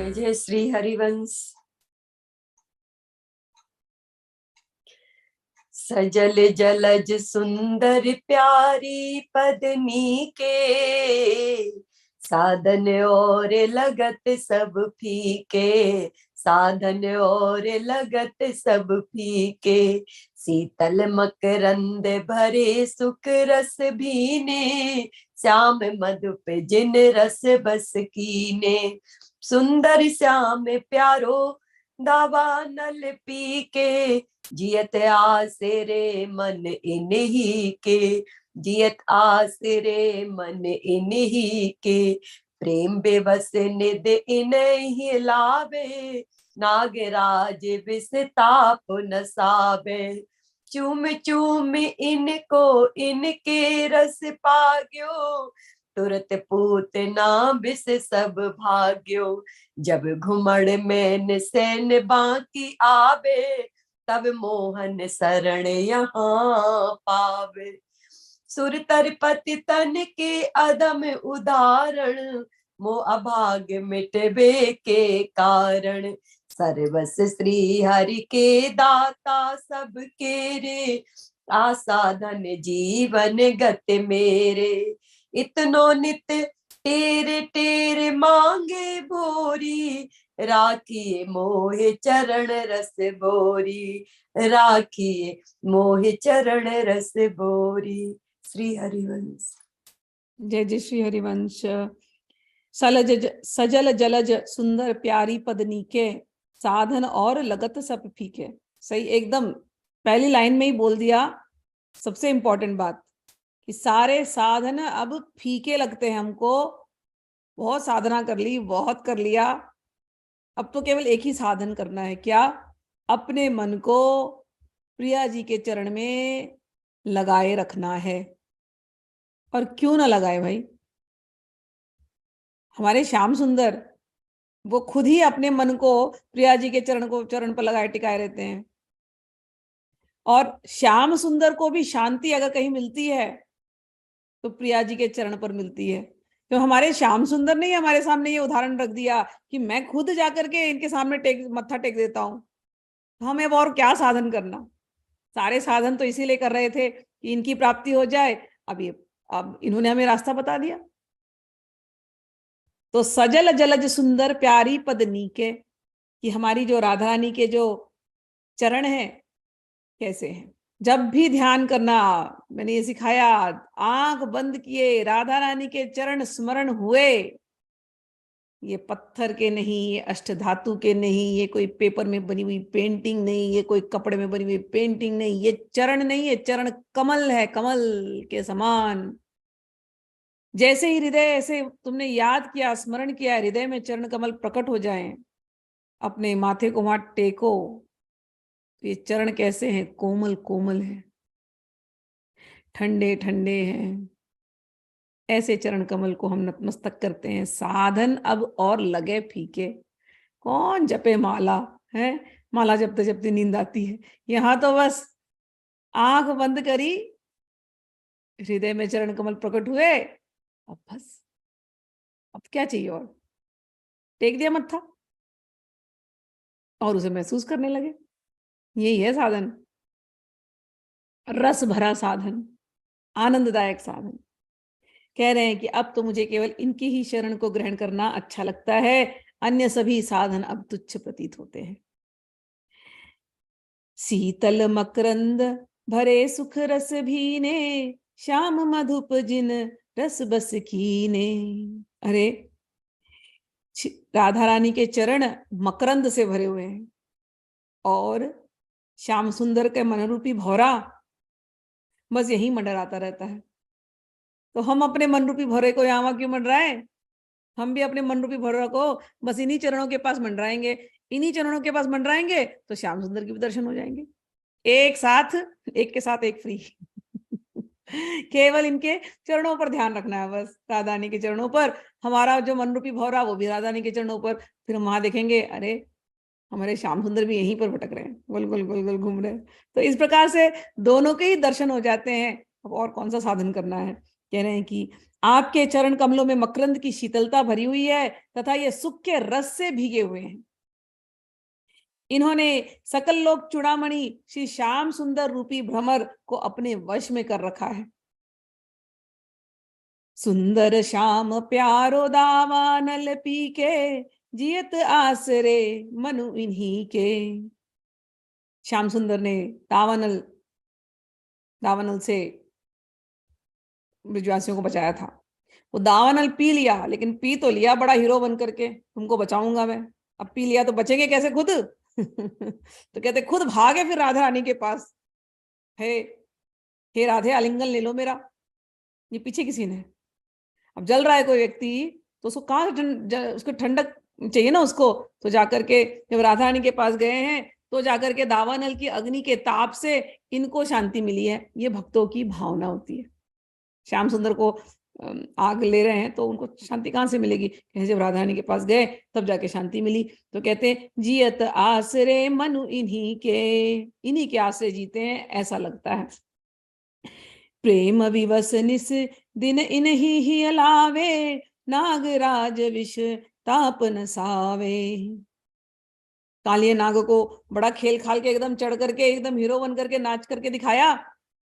जय जय श्री हरिवंश। सजल जलज सुंदर प्यारी पदनी के, साधन और लगत सब फीके, साधन और लगत सब फीके। शीतल मकरंद भरे सुख रस भीने, श्याम मधुप जिन रस बस कीने। सुंदर श्याम प्यारो दावा नल पी के, जियत आसे रे मन इन्हीं के, जियत आसे रे मन इन्हीं के। प्रेम बेबस निद इन्हीं लावे, नागराज विसताप नसावे। चूम चूम इनको इनके रस पाग्यो, तुरत पूत ना बिस सब भाग्यो। जब घुमड़ में सैन बाकी आवे, तब मोहन शरण यहाँ पावे। सुर तरपति तन के अदम उदाहरण, मो अभाग मिटबे के कारण। सर्वस श्री हरि के दाता सब के रे, आसाधन जीवन गत मेरे। इतनो नित तेरे तेरे मांगे भोरी, राखिए मोहे चरण रस बोरी, राखिए मोहे चरण रस बोरी। श्री हरिवंश। जय जय श्री हरिवंश। सजल जलज सुंदर प्यारी पदनी के, साधन और लगत सब फीके। सही, एकदम पहली लाइन में ही बोल दिया सबसे इंपॉर्टेंट बात कि सारे साधन अब फीके लगते हैं हमको। बहुत साधना कर ली, बहुत कर लिया, अब तो केवल एक ही साधन करना है। क्या? अपने मन को प्रिया जी के चरण में लगाए रखना है। और क्यों ना लगाए भाई, हमारे श्याम सुंदर वो खुद ही अपने मन को प्रिया जी के चरण पर लगाए टिकाए रहते हैं। और श्याम सुंदर को भी शांति अगर कहीं मिलती है तो प्रिया जी के चरण पर मिलती है। तो हमारे श्याम सुंदर ने हमारे सामने ये उदाहरण रख दिया कि मैं खुद जाकर के इनके सामने मत्था टेक देता हूं, तो हमें अब और क्या साधन करना। सारे साधन तो इसीलिए कर रहे थे कि इनकी प्राप्ति हो जाए। अब इन्होंने हमें रास्ता बता दिया। तो सजल जलज सुंदर प्यारी पदनी के, कि हमारी जो राधा रानी के जो चरण हैं कैसे हैं। जब भी ध्यान करना, मैंने ये सिखाया, आंख बंद किए राधा रानी के चरण स्मरण हुए। ये पत्थर के नहीं, ये अष्ट धातु के नहीं, ये कोई पेपर में बनी हुई पेंटिंग नहीं, ये कोई कपड़े में बनी हुई पेंटिंग नहीं, ये चरण नहीं, ये चरण कमल है, कमल के समान। जैसे ही हृदय ऐसे तुमने याद किया, स्मरण किया, हृदय में चरण कमल प्रकट हो जाएं, अपने माथे को वहां टेको, तो ये चरण कैसे हैं? कोमल कोमल है, ठंडे ठंडे हैं। ऐसे चरण कमल को हम नतमस्तक करते हैं। साधन अब और लगे फीके। कौन जपे माला है? माला जपते जपते नींद आती है। यहां तो बस आंख बंद करी, हृदय में चरण कमल प्रकट हुए, अब बस, अब क्या चाहिए? और टेक दिया मत्था और उसे महसूस करने लगे। यही है साधन, रस भरा साधन, आनंददायक साधन। कह रहे हैं कि अब तो मुझे केवल इनकी ही शरण को ग्रहण करना अच्छा लगता है, अन्य सभी साधन अब तुच्छ प्रतीत होते हैं। शीतल मकरंद भरे सुख रस भीने, श्याम मधुप जिन रस बस कीने। अरे, राधा रानी के चरण मकरंद से भरे हुए हैं और श्याम सुंदर के मनरूपी भौरा बस यही मंडराता रहता है। तो हम अपने मनरूपी भौरे को यहाँ क्यों मंडराए? हम भी अपने मनरूपी भौरा को बस इन्हीं चरणों के पास मंडराएंगे। इन्हीं चरणों के पास मंडराएंगे तो श्याम सुंदर के भी दर्शन हो जाएंगे। एक साथ, एक के साथ एक फ्री। केवल इनके चरणों पर ध्यान रखना है, बस राधा रानी के चरणों पर। हमारा जो मनरूपी भौरा वो भी राधा रानी के चरणों पर। फिर हम वहां देखेंगे, अरे हमारे श्याम सुंदर भी यहीं पर भटक रहे हैं, गोल गोल गोल गोल घूम रहे हैं। तो इस प्रकार से दोनों के ही दर्शन हो जाते हैं। अब और कौन सा साधन करना है? कह रहे हैं कि आपके चरण कमलों में मकरंद की शीतलता भरी हुई है तथा ये सुख के रस से भीगे हुए हैं। इन्होंने सकल लोक चूड़ामणि श्री श्याम सुंदर रूपी भ्रमर को अपने वश में कर रखा है। सुंदर श्याम प्यारो दावानल पी के जियत आसरे मनु इन्हीं के। श्याम सुंदर ने दावानल से ब्रजवासियों को बचाया था। वो दावानल पी लिया, लेकिन पी तो लिया बड़ा हीरो बन करके, तुमको बचाऊंगा मैं। अब पी लिया तो बचेंगे कैसे खुद? तो कहते खुद भागे फिर राधा रानी के पास, हे राधे आलिंगन ले लो मेरा। ये पीछे किसी ने, अब जल रहा है कोई व्यक्ति तो उसको कहाँ उसको ठंडक चाहिए ना उसको, तो जाकर के जब राधा रानी के पास गए हैं तो जाकर के दावानल की अग्नि के ताप से इनको शांति मिली है। ये भक्तों की भावना होती है। श्याम सुंदर को आग ले रहे हैं तो उनको शांति कहाँ से मिलेगी? जब राधा रानी के पास गए तब जाके शांति मिली। तो कहते जियत आसरे मनु इन्हीं के आसरे जीते हैं, ऐसा लगता है। प्रेम विवश निस दिन इन्हीं ही अलावे नागराज विष ताप न सावे। कालिए नाग को बड़ा खेल खाल के एकदम चढ़ करके एकदम हीरो बन करके नाच करके दिखाया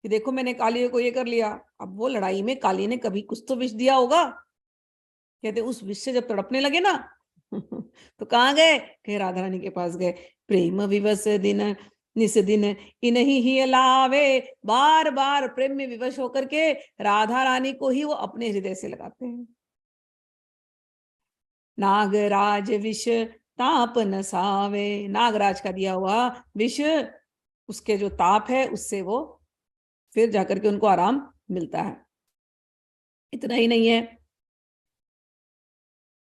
कि देखो मैंने कालिए को ये कर लिया। अब वो लड़ाई में कालिए ने कभी कुछ तो विष दिया होगा। कहते उस विष से जब तड़पने लगे ना तो कहाँ गए? कहे राधा रानी के पास गए। प्रेम विवश दिन निस दिन इन्हीं ही अलावे, बार बार प्रेम में विवश होकर के राधा रानी को ही वो अपने हृदय से लगाते हैं। नागराज विष ताप न सावे, नागराज का दिया हुआ विष, उसके जो ताप है उससे वो फिर जाकर के उनको आराम मिलता है। इतना ही नहीं है,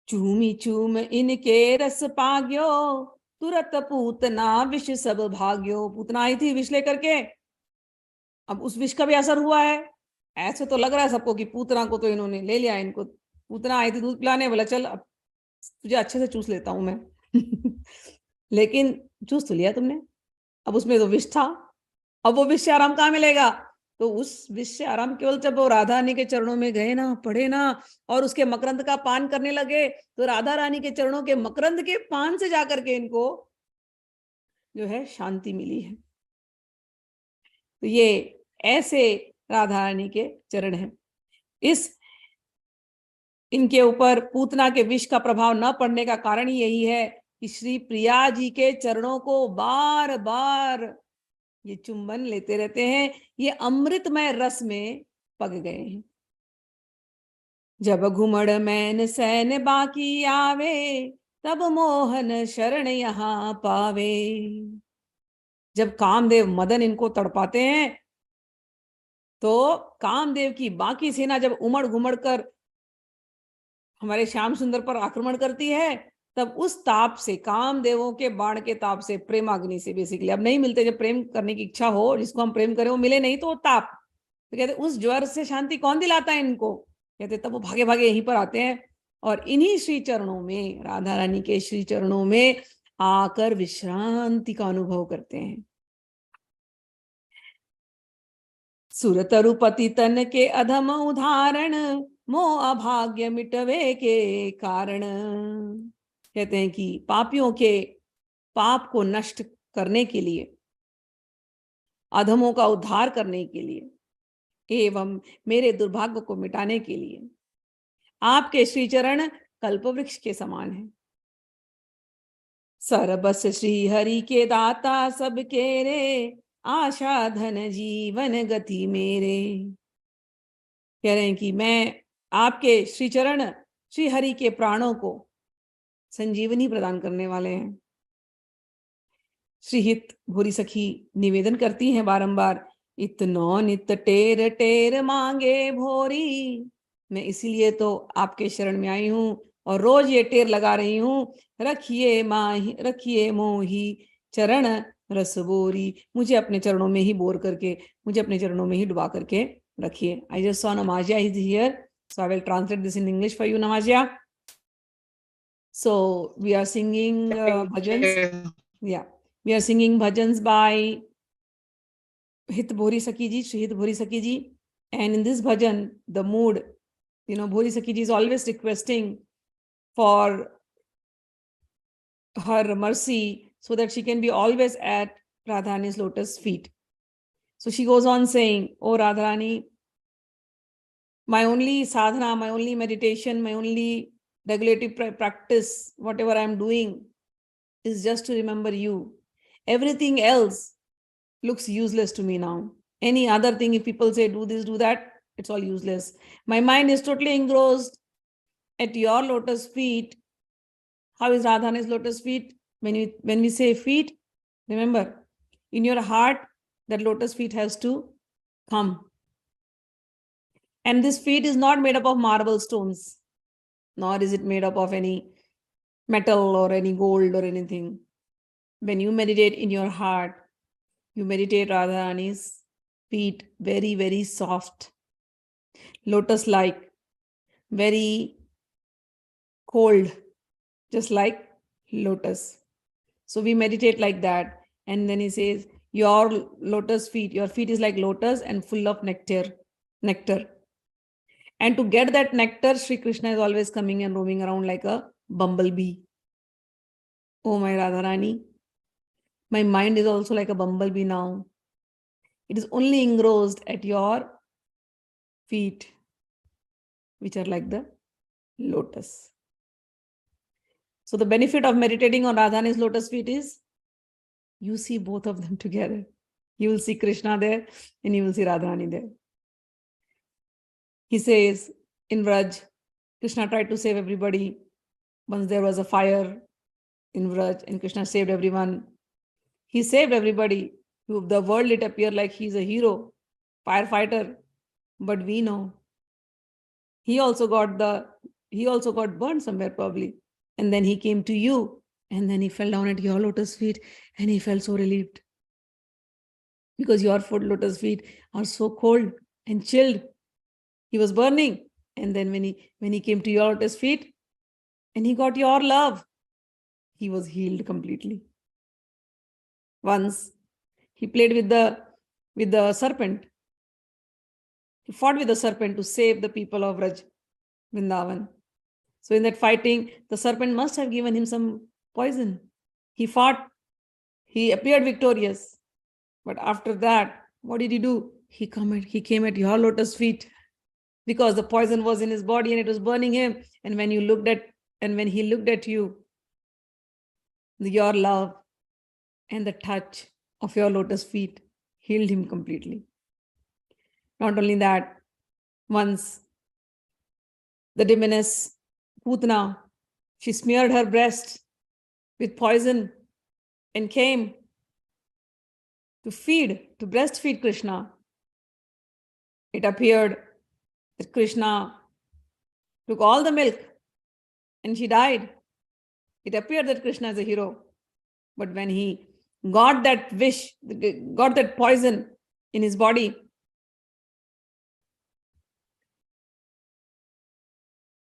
चूमी चूम इनके रस पाग्यो तुरत पूतना विष सब भाग्यो। पूतना आई थी विष लेकर के, अब उस विष का भी असर हुआ है। ऐसे तो लग रहा है सबको कि पूतना को तो इन्होंने ले लिया, इनको पूतना आई थी दूध पिलाने, बोला चल अब तुझे अच्छे से चूस लेता हूं मैं लेकिन चूस तो लिया तुमने, अब उसमें तो विष था। अब वो विष से आराम कहाँ मिलेगा? तो उस विष से आराम केवल जब वो राधा रानी के चरणों में गए ना, पढ़े ना, और उसके मकरंद का पान करने लगे, तो राधा रानी के चरणों के मकरंद के पान से जाकर के इनको जो है शांति मिली है। तो ये ऐसे राधा रानी के चरण हैं। इनके ऊपर पूतना के विष का प्रभाव न पड़ने का कारण ही यही है कि श्री प्रिया जी के चरणों को बार बार ये चुंबन लेते रहते हैं, ये अमृतमय रस में पग गए हैं। जब घुमड़ मैन सैन बाकी आवे, तब मोहन शरण यहाँ पावे। जब कामदेव मदन इनको तड़पाते हैं तो कामदेव की बाकी सेना जब उमड़ घुमड़ कर हमारे श्याम सुंदर पर आक्रमण करती है, तब उस ताप से, कामदेवों के बाण के ताप से, प्रेमाग्नि से बेसिकली, अब नहीं मिलते, जब प्रेम करने की इच्छा हो, जिसको हम प्रेम करें वो मिले नहीं तो वो ताप, तो कहते उस ज्वर से शांति कौन दिलाता है इनको? कहते तब वो भागे भागे यहीं पर आते हैं और इन्हीं श्री चरणों में, राधा रानी के श्री चरणों में आकर विश्रांति का अनुभव करते हैं। सुरतरुपति तन के अधम उदाहरण, मोह अभाग्य मिटवे के कारण। कहते हैं कि पापियों के पाप को नष्ट करने के लिए, अधमों का उद्धार करने के लिए एवं मेरे दुर्भाग्य को मिटाने के लिए आपके श्री चरण कल्पवृक्ष के समान है। सरबस श्री हरि के दाता सबके रे, आशा धन जीवन गति मेरे। कह रहे हैं कि मैं आपके श्री चरण श्री हरि के प्राणों को संजीवनी प्रदान करने वाले हैं। श्रीहित भूरी सखी निवेदन करती हैं बारंबार, इतनो नित टेर टेर मांगे भोरी। मैं इसीलिए तो आपके शरण में आई हूं और रोज ये टेर लगा रही हूं, रखिए मोही चरण रसबोरी। मुझे अपने चरणों में ही बोर करके, मुझे अपने चरणों में ही डुबा करके रखिए। I just saw Namazya is here, so I will translate this in English for you, Namazya. So we are singing bhajans. Yeah, we are singing bhajans by Hit Bhori Sakhi ji, Shri Hit Bhori Sakhi ji, And in this bhajan, the mood, Bholi Sakhi ji is always requesting for her mercy so that she can be always at Radharani's lotus feet. So she goes on saying, "Oh Radharani, my only sadhana, my only meditation, my only regulative practice, whatever I'm doing, is just to remember you. Everything else looks useless to me now. Any other thing, if people say do this, do that, it's all useless. My mind is totally engrossed at your lotus feet." How is Radharani's lotus feet? When we say feet, remember, in your heart, that lotus feet has to come. And this feet is not made up of marble stones, nor is it made up of any metal or any gold or anything. When you meditate in your heart, you meditate Radharani's feet, very, very soft, lotus-like, very cold, just like lotus. So we meditate like that. And then he says, your lotus feet, your feet is like lotus and full of nectar. And to get that nectar, Sri Krishna is always coming and roaming around like a bumblebee. Oh my Radharani, my mind is also like a bumblebee now. It is only engrossed at your feet, which are like the lotus. So the benefit of meditating on Radharani's lotus feet is you see both of them together. You will see Krishna there and you will see Radharani there. He says in Vraj, Krishna tried to save everybody. Once there was a fire in Vraj and Krishna saved everyone. He saved everybody. To the world, it appeared like he's a hero, firefighter. But we know he also got burned somewhere probably. And then he came to you and then he fell down at your lotus feet and he felt so relieved. Because your lotus feet are so cold and chilled. He was burning. And then when he came to your lotus feet and he got your love, he was healed completely. Once he played with the serpent. He fought with the serpent to save the people of Vraj, Vrindavan. So in that fighting, the serpent must have given him some poison. He fought. He appeared victorious. But after that, what did he do? He came at your lotus feet because the poison was in his body and it was burning him. And when he looked at you, your love and the touch of your lotus feet healed him completely. Not only that, once the demoness Putna, she smeared her breast with poison and came to breastfeed Krishna. It appeared that Krishna took all the milk and she died. It appeared that Krishna is a hero. But when he got that poison in his body,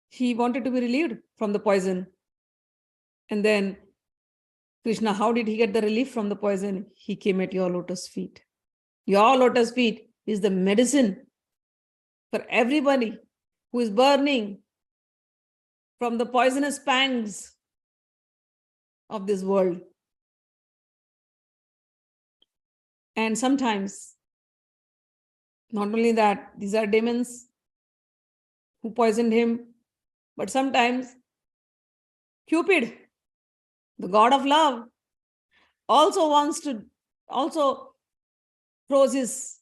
he wanted to be relieved from the poison. And then Krishna, how did he get the relief from the poison? He came at your lotus feet. Your lotus feet is the medicine for everybody who is burning from the poisonous pangs of this world. And sometimes, not only that, these are demons who poisoned him, but sometimes Cupid, the god of love, also throws his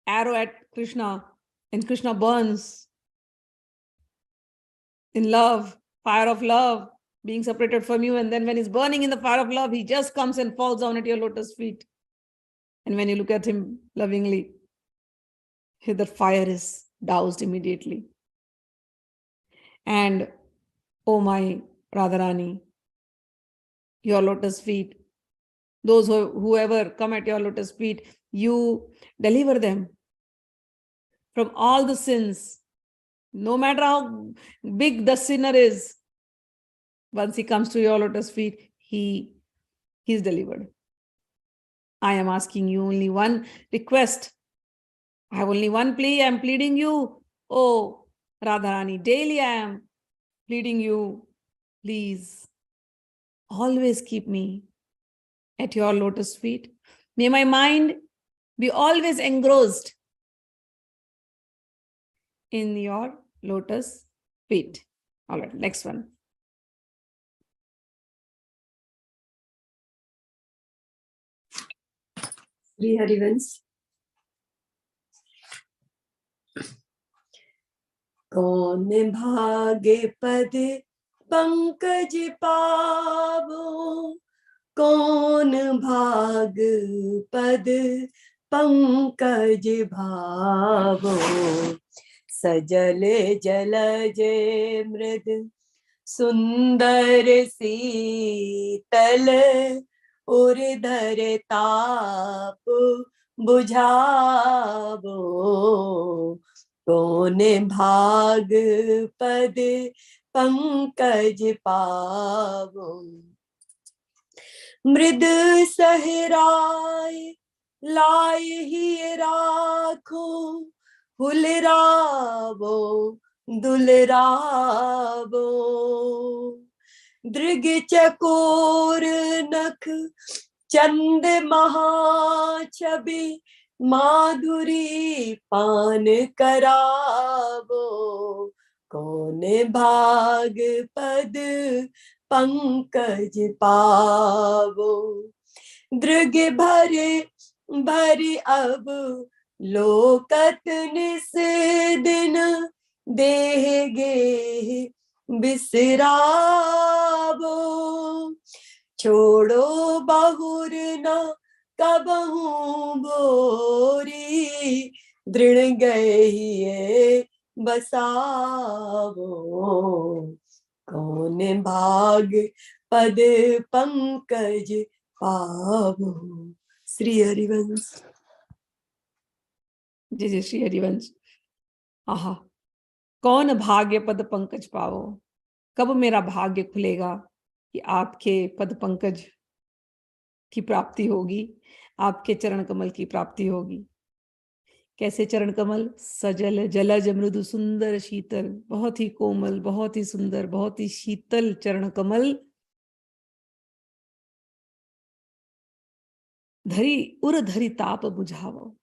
arrow at Krishna, and Krishna burns in love, fire of love, being separated from you. And then when he's burning in the fire of love, he just comes and falls down at your lotus feet. And when you look at him lovingly, the fire is doused immediately. And oh my Radharani, your lotus feet, those whoever come at your lotus feet, you deliver them from all the sins. No matter how big the sinner is, once he comes to your lotus feet, he is delivered. I am asking you only one request. I have only one plea. I am pleading you. Oh, Radharani, daily I am pleading you. Please, always keep me at your lotus feet. May my mind be always engrossed in your lotus feet. All right, next one. Shri Harivansh. कौन भागे पद पंकज पावो, कौन भाग पद पंकज भावो। सजल जलज मृद सुंदर शीतल, उर्धर ताप बुझावो। कौन भाग पद पंकज पावो। मृद सहराय लाय ही राखो, हुलरावो दुलरावो। दृग चकोर नख चंद महाछवि, माधुरी पान करावो। कौन भाग पद पंकज पावो। दृग भर भर अब लोकत निस दिन, देह गे बिसरावो। छोड़ो बहुर न कबहू बोरी, दृढ़ गए बसावो। कौन भाग पद पंकज पावो। श्री हरिवंश। जी जी, श्री हरिवंश। आहा, कौन भाग्य पद पंकज पावो। कब मेरा भाग्य खुलेगा कि आपके पद पंकज की प्राप्ति होगी, आपके चरण कमल की प्राप्ति होगी। कैसे चरण कमल? सजल जलज मृदु सुंदर शीतल, बहुत ही कोमल, बहुत ही सुंदर, बहुत ही शीतल चरण कमल। धरी उर धरी ताप बुझावो।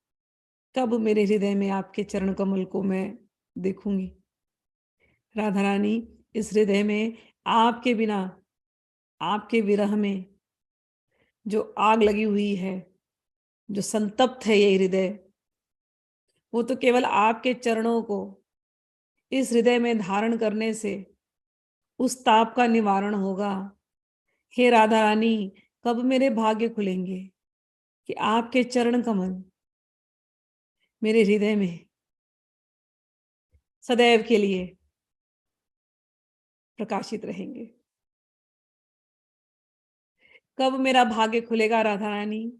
कब मेरे हृदय में आपके चरण कमल को मैं देखूंगी। राधा रानी, इस हृदय में आपके बिना, आपके विरह में जो आग लगी हुई है, जो संतप्त है ये हृदय, वो तो केवल आपके चरणों को इस हृदय में धारण करने से उस ताप का निवारण होगा। हे राधा रानी, कब मेरे भाग्य खुलेंगे कि आपके चरण कमल मेरे हृदय में सदैव के लिए प्रकाशित रहेंगे। कब मेरा भाग्य खुलेगा राधा रानी?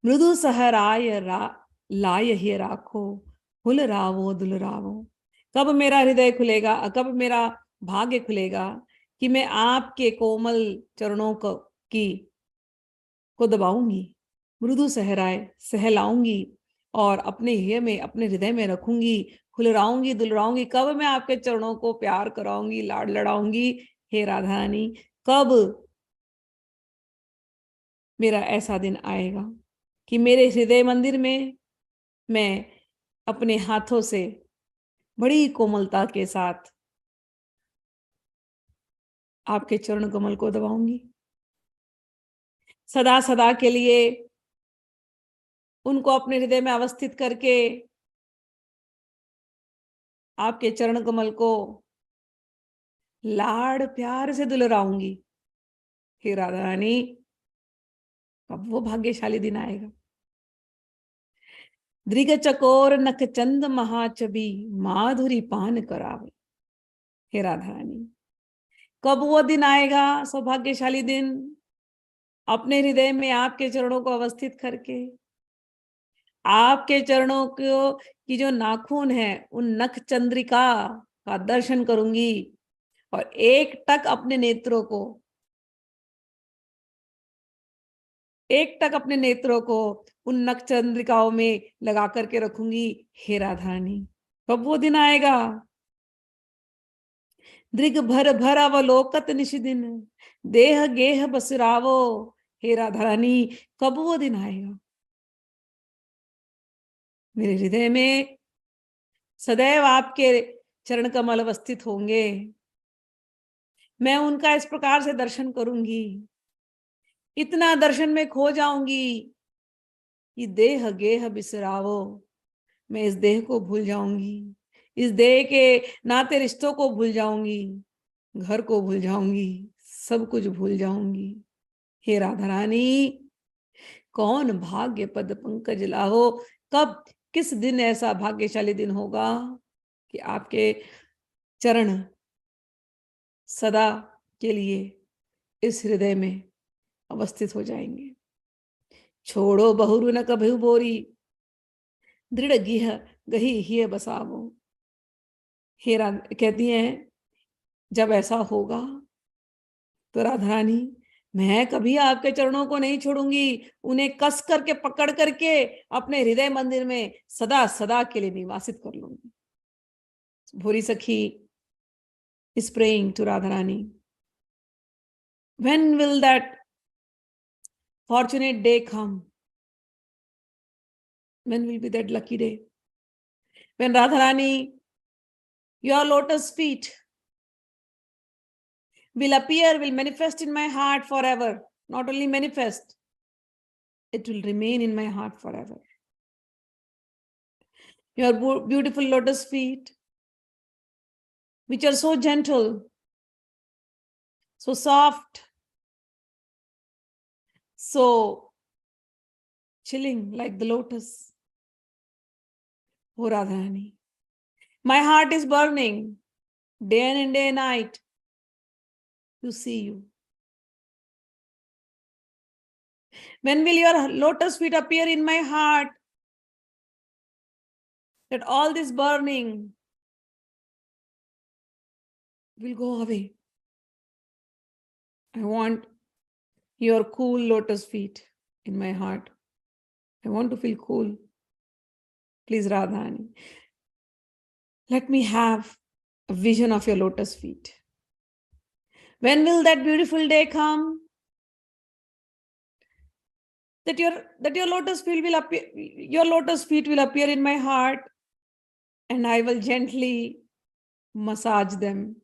मृदु सहराय लाय ही राखो, हुल रावो दुल रावो। कब मेरा हृदय खुलेगा, कब मेरा भाग्य खुलेगा कि मैं आपके कोमल चरणों को दबाऊंगी, मृदु सहराए सहलाऊंगी और अपने हृदय में रखूंगी, खुलराऊंगी दुलराऊंगी। कब मैं आपके चरणों को प्यार कराऊंगी, लाड लड़ाऊंगी। हे राधा रानी, कब मेरा ऐसा दिन आएगा कि मेरे हृदय मंदिर में मैं अपने हाथों से बड़ी कोमलता के साथ आपके चरण कमल को दबाऊंगी, सदा सदा के लिए उनको अपने हृदय में अवस्थित करके आपके चरण कमल को लाड़ प्यार से दुलराऊंगी। हे राधा रानी, कब वो भाग्यशाली दिन आएगा? दृग चकोर नख चंद महाचबी, माधुरी पान करावे। हे राधा रानी, कब वो दिन आएगा, सौभाग्यशाली दिन, अपने हृदय में आपके चरणों को अवस्थित करके आपके चरणों को की जो नाखून है उन नख चंद्रिका का दर्शन करूंगी और एक टक अपने नेत्रों को एकटक अपने नेत्रों को उन नक्षचंद्रिकाओं में लगा करके रखूंगी। हे राधा रानी, कब वो दिन आएगा? दृग भर भर अवलोकत निशिदिन, देह गेह बसरावो। हे राधा रानी, कब वो दिन आएगा? मेरे हृदय में सदैव आपके चरण कमल अवस्थित होंगे। मैं उनका इस प्रकार से दर्शन करूंगी, इतना दर्शन में खो जाऊंगी कि देह गेह बिसरावो। मैं इस देह को भूल जाऊंगी, इस देह के नाते रिश्तों को भूल जाऊंगी, घर को भूल जाऊंगी, सब कुछ भूल जाऊंगी। हे राधा रानी, कौन भाग्य पद पंकज लाहो। कब, किस दिन ऐसा भाग्यशाली दिन होगा कि आपके चरण सदा के लिए इस हृदय में अवस्थित हो जाएंगे। छोड़ो बहुरु न कभु बोरी, दृढ़ गिह गही हिय बसावो। हे कहती हैं, जब ऐसा होगा तो राधा रानी, मैं कभी आपके चरणों को नहीं छोड़ूंगी, उन्हें कस करके पकड़ करके अपने हृदय मंदिर में सदा सदा के लिए निवासित कर लूंगी। भूरी सखी is praying to Radharani. When will that fortunate day come? When will be that lucky day? When Radharani, your lotus feet will appear, will manifest in my heart forever. Not only manifest, it will remain in my heart forever. Your beautiful lotus feet, which are so gentle, so soft, so chilling like the lotus. Oh Radharani, my heart is burning day and day and night to see you. When will your lotus feet appear in my heart, that all this burning will go away? I want your cool lotus feet in my heart. I want to feel cool. Please, Radharani, let me have a vision of your lotus feet. When will that beautiful day come? That your lotus feet will appear, your lotus feet will appear in my heart, and I will gently massage them.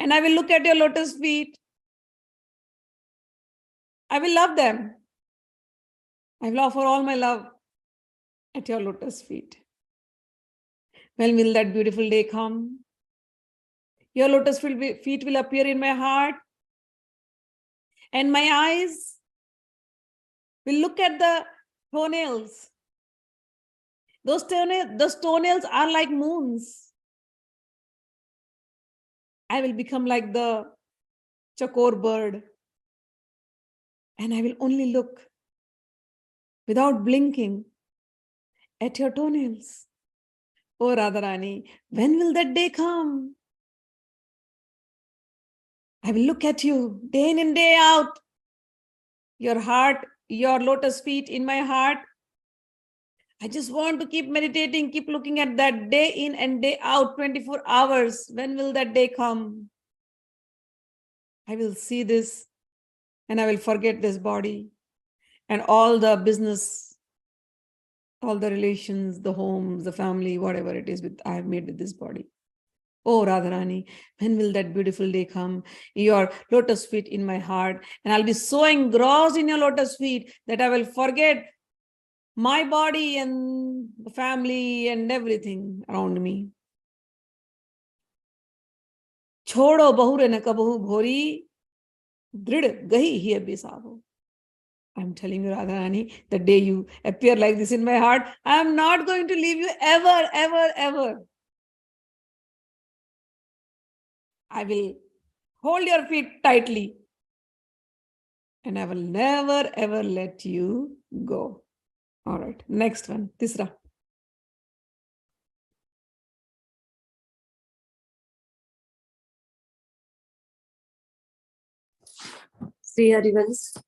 And I will look at your lotus feet. I will love them. I will offer all my love at your lotus feet. When will that beautiful day come? Your lotus feet will appear in my heart, and my eyes will look at the toenails. Those toenails are like moons. I will become like the chakor bird, and I will only look without blinking at your toenails. Oh Radharani, when will that day come? I will look at you day in and day out. Your heart, your lotus feet in my heart. I just want to keep meditating, keep looking at that day in and day out, 24 hours. When will that day come? I will see this and I will forget this body and all the business, all the relations, the homes, the family, whatever it is I have made with this body. Oh Radharani, when will that beautiful day come? Your lotus feet in my heart, and I'll be so engrossed in your lotus feet that I will forget my body and the family and everything around me. Chodo bahure na kabahu bhori, drid gahi hi abisavo. I'm telling you, Radharani, the day you appear like this in my heart, I'm not going to leave you ever, ever, ever. I will hold your feet tightly and I will never, ever let you go. All right, next one, Tisra. Sri Harivansh,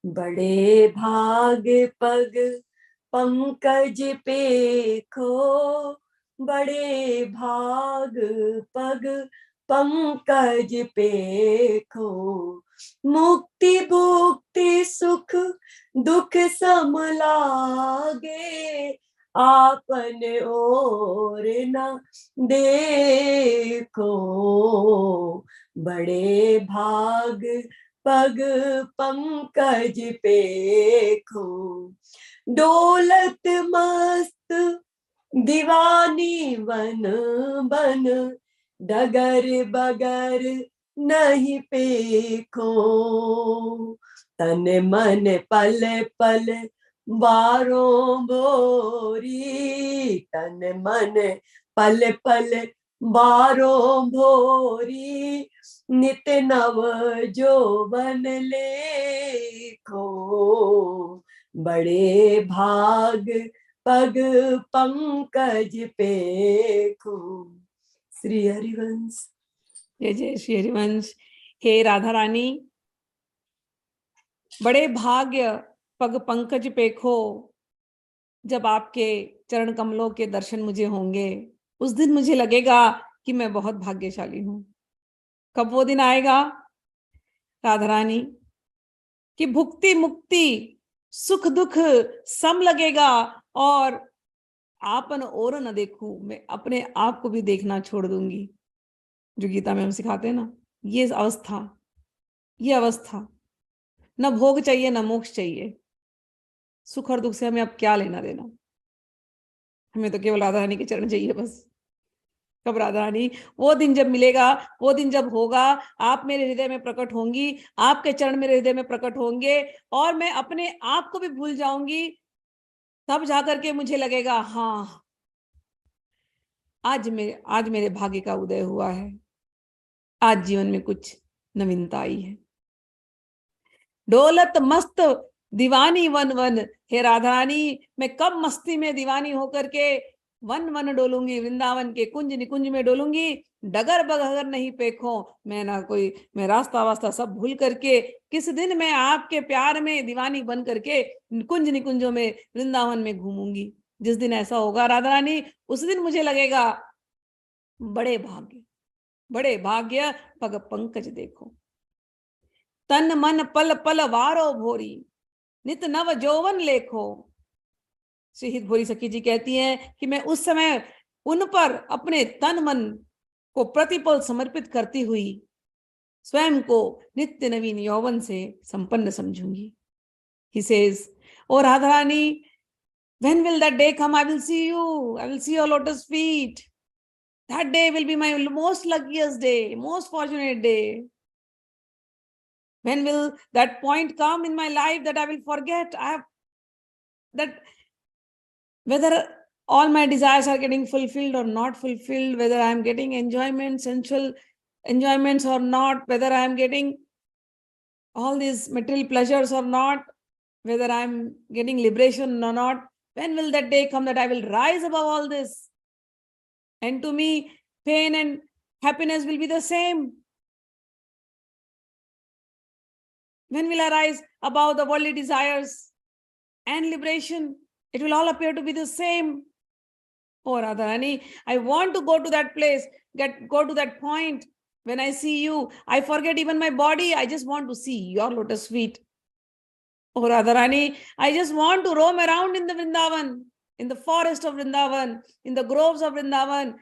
बड़े भाग पग पंकज पेखो, बड़े भाग पग पंकज पेखो, मुक्ति भुक्ति सुख दुख सम लागे, आपन और न देखो, बड़े भाग पग पंकज पेखो, दौलत मस्त दीवानी वन बन, डगर बगर नहीं पेखो, तन मन पल पल बारों भोरी, तन मन पल पल बारों भोरी, नित नव जोबन लेखो, बड़े भाग पग पंकज पेखो। श्री हरिवंश। जय जय श्री हरिवंश। हे राधा रानी, बड़े भाग्य पग पंकज पेखो, जब आपके चरण कमलों के दर्शन मुझे होंगे, उस दिन मुझे लगेगा कि मैं बहुत भाग्यशाली हूं। कब वो दिन आएगा राधा रानी कि भुक्ति मुक्ति सुख दुख सम लगेगा, और आपन और न देखूं, मैं अपने आप को भी देखना छोड़ दूंगी। जो गीता में हम सिखाते हैं ना, ये अवस्था, ये अवस्था, न भोग चाहिए न मोक्ष चाहिए। सुख और दुख से हमें अब क्या लेना देना, हमें तो केवल राधा रानी के चरण चाहिए बस। कब राधा रानी, वो दिन जब मिलेगा, वो दिन जब होगा, आप मेरे हृदय में प्रकट होंगी, आपके चरण मेरे हृदय में प्रकट होंगे, और मैं अपने आप को भी भूल जाऊंगी। तब जाकर के मुझे लगेगा, हाँ आज मेरे भाग्य का उदय हुआ है, आज जीवन में कुछ नवीनता आई है। डोलत मस्त दीवानी वन वन, हे राधा रानी, मैं कब मस्ती में दीवानी होकर के वन वन डोलूंगी, वृंदावन के कुंज निकुंज में डोलूंगी। डगर बगर नहीं पेखो, मैं रास्ता वास्ता सब भूल करके किस दिन मैं आपके प्यार में दीवानी बन करके कुंज निकुंजों में वृंदावन में घूमूंगी। जिस दिन ऐसा होगा राधा रानी, उस दिन मुझे लगेगा बड़े भाग्य, बड़े भाग्य पग पंकज देखो, तन मन पल पल वारो भोरी, नित नव जोवन लेखो। श्री हित भोरी सखी जी कहती हैं कि मैं उस समय उन पर अपने तन मन को प्रतिपल समर्पित करती हुई स्वयं को नित्य नवीन यौवन से संपन्न समझूंगी। He says, "Oh Radharani, when will that day come? I will see you. I will see your lotus feet. That day will be my most luckiest day, most fortunate day. When will that point come in my life that I will forget that whether all my desires are getting fulfilled or not fulfilled, whether I am getting enjoyment, sensual enjoyments or not, whether I am getting all these material pleasures or not, whether I am getting liberation or not. When will that day come that I will rise above all this? And to me, pain and happiness will be the same. When will I rise above the worldly desires and liberation? It will all appear to be the same. Oh, Radharani, I want to go to that place, go to that point. When I see you, I forget even my body. I just want to see your lotus feet. Oh, Radharani, I just want to roam around in the Vrindavan, in the forest of Vrindavan, in the groves of Vrindavan,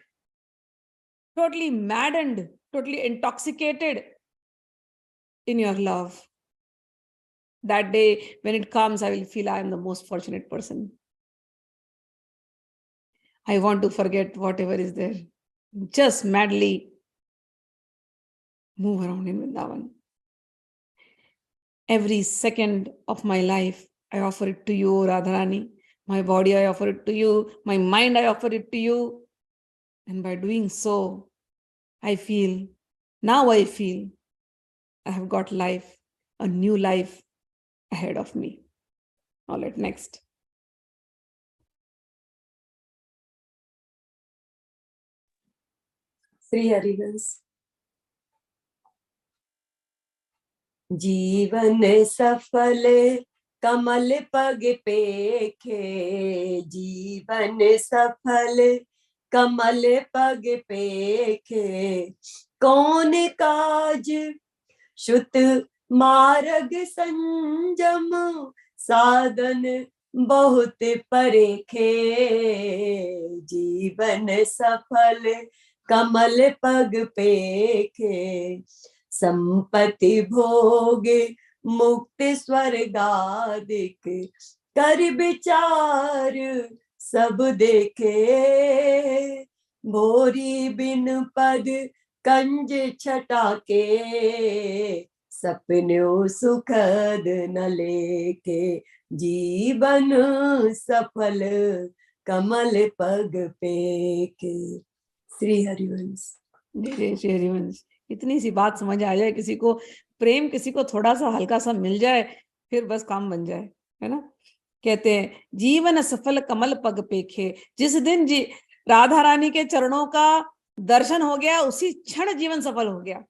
totally maddened, totally intoxicated in your love. That day, when it comes, I will feel I am the most fortunate person. I want to forget whatever is there. Just madly move around in Vrindavan. Every second of my life, I offer it to you, Radharani. My body, I offer it to you. My mind, I offer it to you. And by doing so, I feel I have got life, a new life ahead of me. All right, next. Shri Harivansh. जीवन सफल कमल पग पेखे, जीवन सफल कमल पग पेखे, कौन काज शुत मार्ग संजम, साधन बहुत परेखे, जीवन सफल कमल पग पेखे, संपत्ति भोग मुक्ति स्वर्गादिक, कर विचार सब देखे, भोरी बिन पद कंज छटा के, सपनों सुखद न लेके, जीवन सफल कमल पग पेके। श्री हरिवंश। श्री हरिवंश। इतनी सी बात समझ आ जाए किसी को, प्रेम किसी को थोड़ा सा हल्का सा मिल जाए, फिर बस काम बन जाए, है ना। कहते हैं जीवन सफल कमल पग पेखे, जिस दिन राधा रानी के चरणों का दर्शन हो गया, उसी क्षण जीवन सफल हो गया।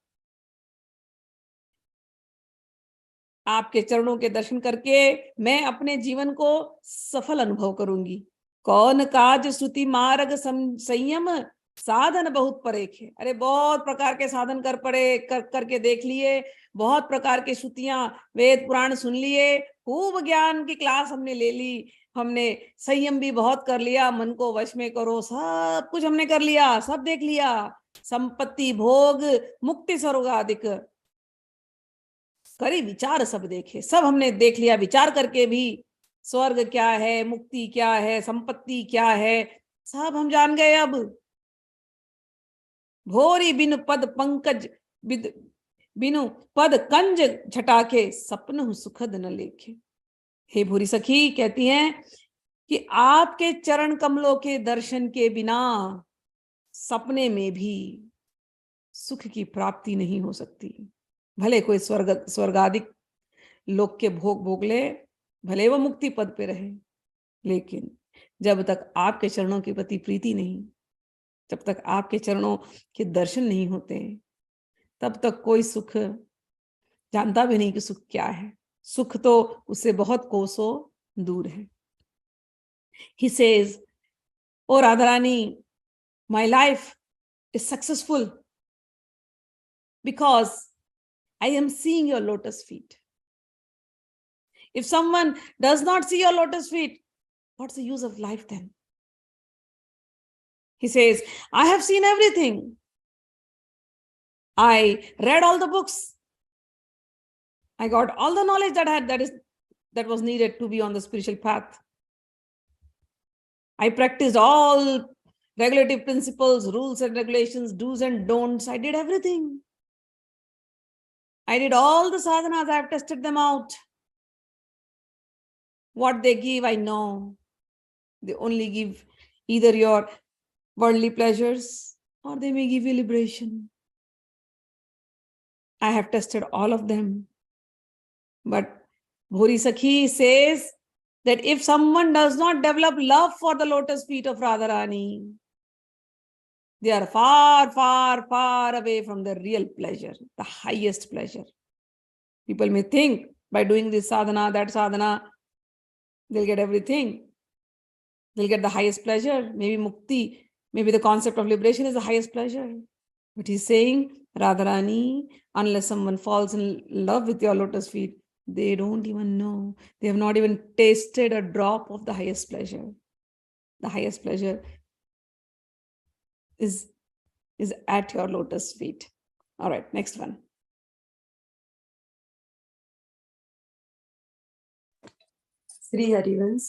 आपके चरणों के दर्शन करके मैं अपने जीवन को सफल अनुभव करूंगी। कौन काज स्तुति मार्ग संयम, साधन बहुत परेखे। अरे बहुत प्रकार के साधन करके देख लिए, बहुत प्रकार की स्तुतियां वेद पुराण सुन लिए, खूब ज्ञान की क्लास हमने ले ली, हमने संयम भी बहुत कर लिया, मन को वश में करो, सब कुछ हमने कर लिया, सब देख लिया, संपत्ति भोग मुक्ति स्वर्गादिक, करी विचार सब देखे, सब हमने देख लिया। विचार करके भी स्वर्ग क्या है, मुक्ति क्या है, संपत्ति क्या है, सब हम जान गए। अब भोरी बिनु पद पंकज बिनु पद कंज झटाके, सपन सुखद न लेखे। हे भूरी सखी कहती हैं कि आपके चरण कमलों के दर्शन के बिना सपने में भी सुख की प्राप्ति नहीं हो सकती। भले कोई स्वर्गादिक लोक के भोग भोग ले, भले वो मुक्ति पद पे रहे, लेकिन जब तक आपके चरणों के प्रति प्रीति नहीं, जब तक आपके चरणों के दर्शन नहीं होते, तब तक कोई सुख जानता भी नहीं कि सुख क्या है। सुख तो उससे बहुत कोसों दूर है। He says, "Oh Radharani, my life is successful because I am seeing your lotus feet. If someone does not see your lotus feet, what's the use of life then?" He says, "I have seen everything. I read all the books. I got all the knowledge that was needed to be on the spiritual path. I practiced all regulative principles, rules and regulations, do's and don'ts. I did everything. I did all the sadhanas. I have tested them out. What they give, I know. They only give either your worldly pleasures or they may give you liberation. I have tested all of them." But Bhuri Sakhi says that if someone does not develop love for the lotus feet of Radharani, they are far, far, far away from the real pleasure, the highest pleasure. People may think by doing this sadhana, that sadhana, they'll get everything. They'll get the highest pleasure. Maybe mukti, maybe the concept of liberation is the highest pleasure. But he's saying, Radharani, unless someone falls in love with your lotus feet, they don't even know. They have not even tasted a drop of the highest pleasure. The highest pleasure is at your lotus feet. All right, next one. Shri Harivansh.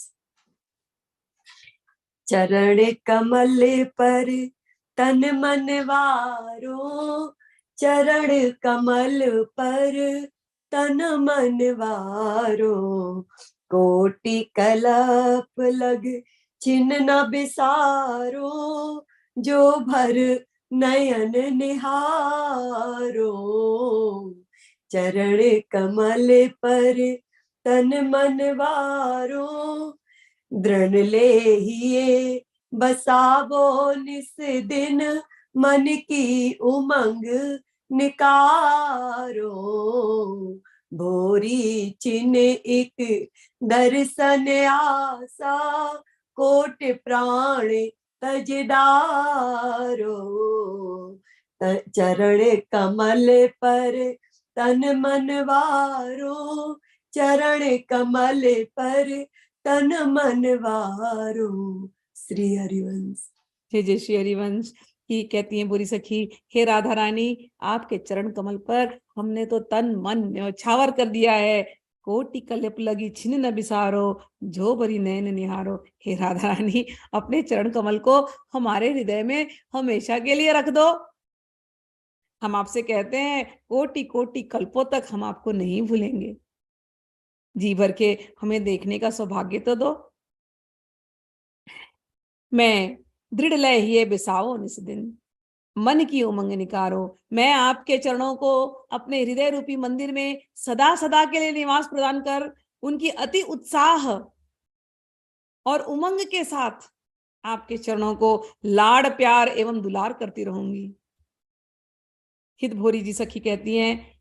चरण कमल पर तन मन वारो, चरण कमल पर तन मन वारो, कोटि कलप लग चिन्ह न बिसारो, जो भर नयन निहारो। चरण कमल पर तन मन वारो, दृढ़ लेहिए बसावो निस दिन, मन की उमंग निकारो। भोरी छिन एक दर्शन आसा, कोट प्राण तजदारो। चरण कमल पर तन मन वारो, चरण कमल पर तन मन वारो। श्री हरिवंश। जय श्री हरिवंश। की कहती हैं बुरी सखी, हे राधा रानी, आपके चरण कमल पर हमने तो तन मन न्यौछावर कर दिया है। कोटि कल्प लगी छिन न बिसारो, जो बरी नैन निहारो। हे राधा रानी, अपने चरण कमल को हमारे हृदय में हमेशा के लिए रख दो। हम आपसे कहते हैं कोटि कोटि कल्पों तक हम आपको नहीं भूलेंगे। जी भर के हमें देखने का सौभाग्य तो दो। मैं दृढ़ लय हिये बिसाओ निस दिन, मन की उमंग निकारो। मैं आपके चरणों को अपने हृदय रूपी मंदिर में सदा सदा के लिए निवास प्रदान कर, उनकी अति उत्साह और उमंग के साथ आपके चरणों को लाड़ प्यार एवं दुलार करती रहूंगी। हित भोरी जी सखी कहती हैं,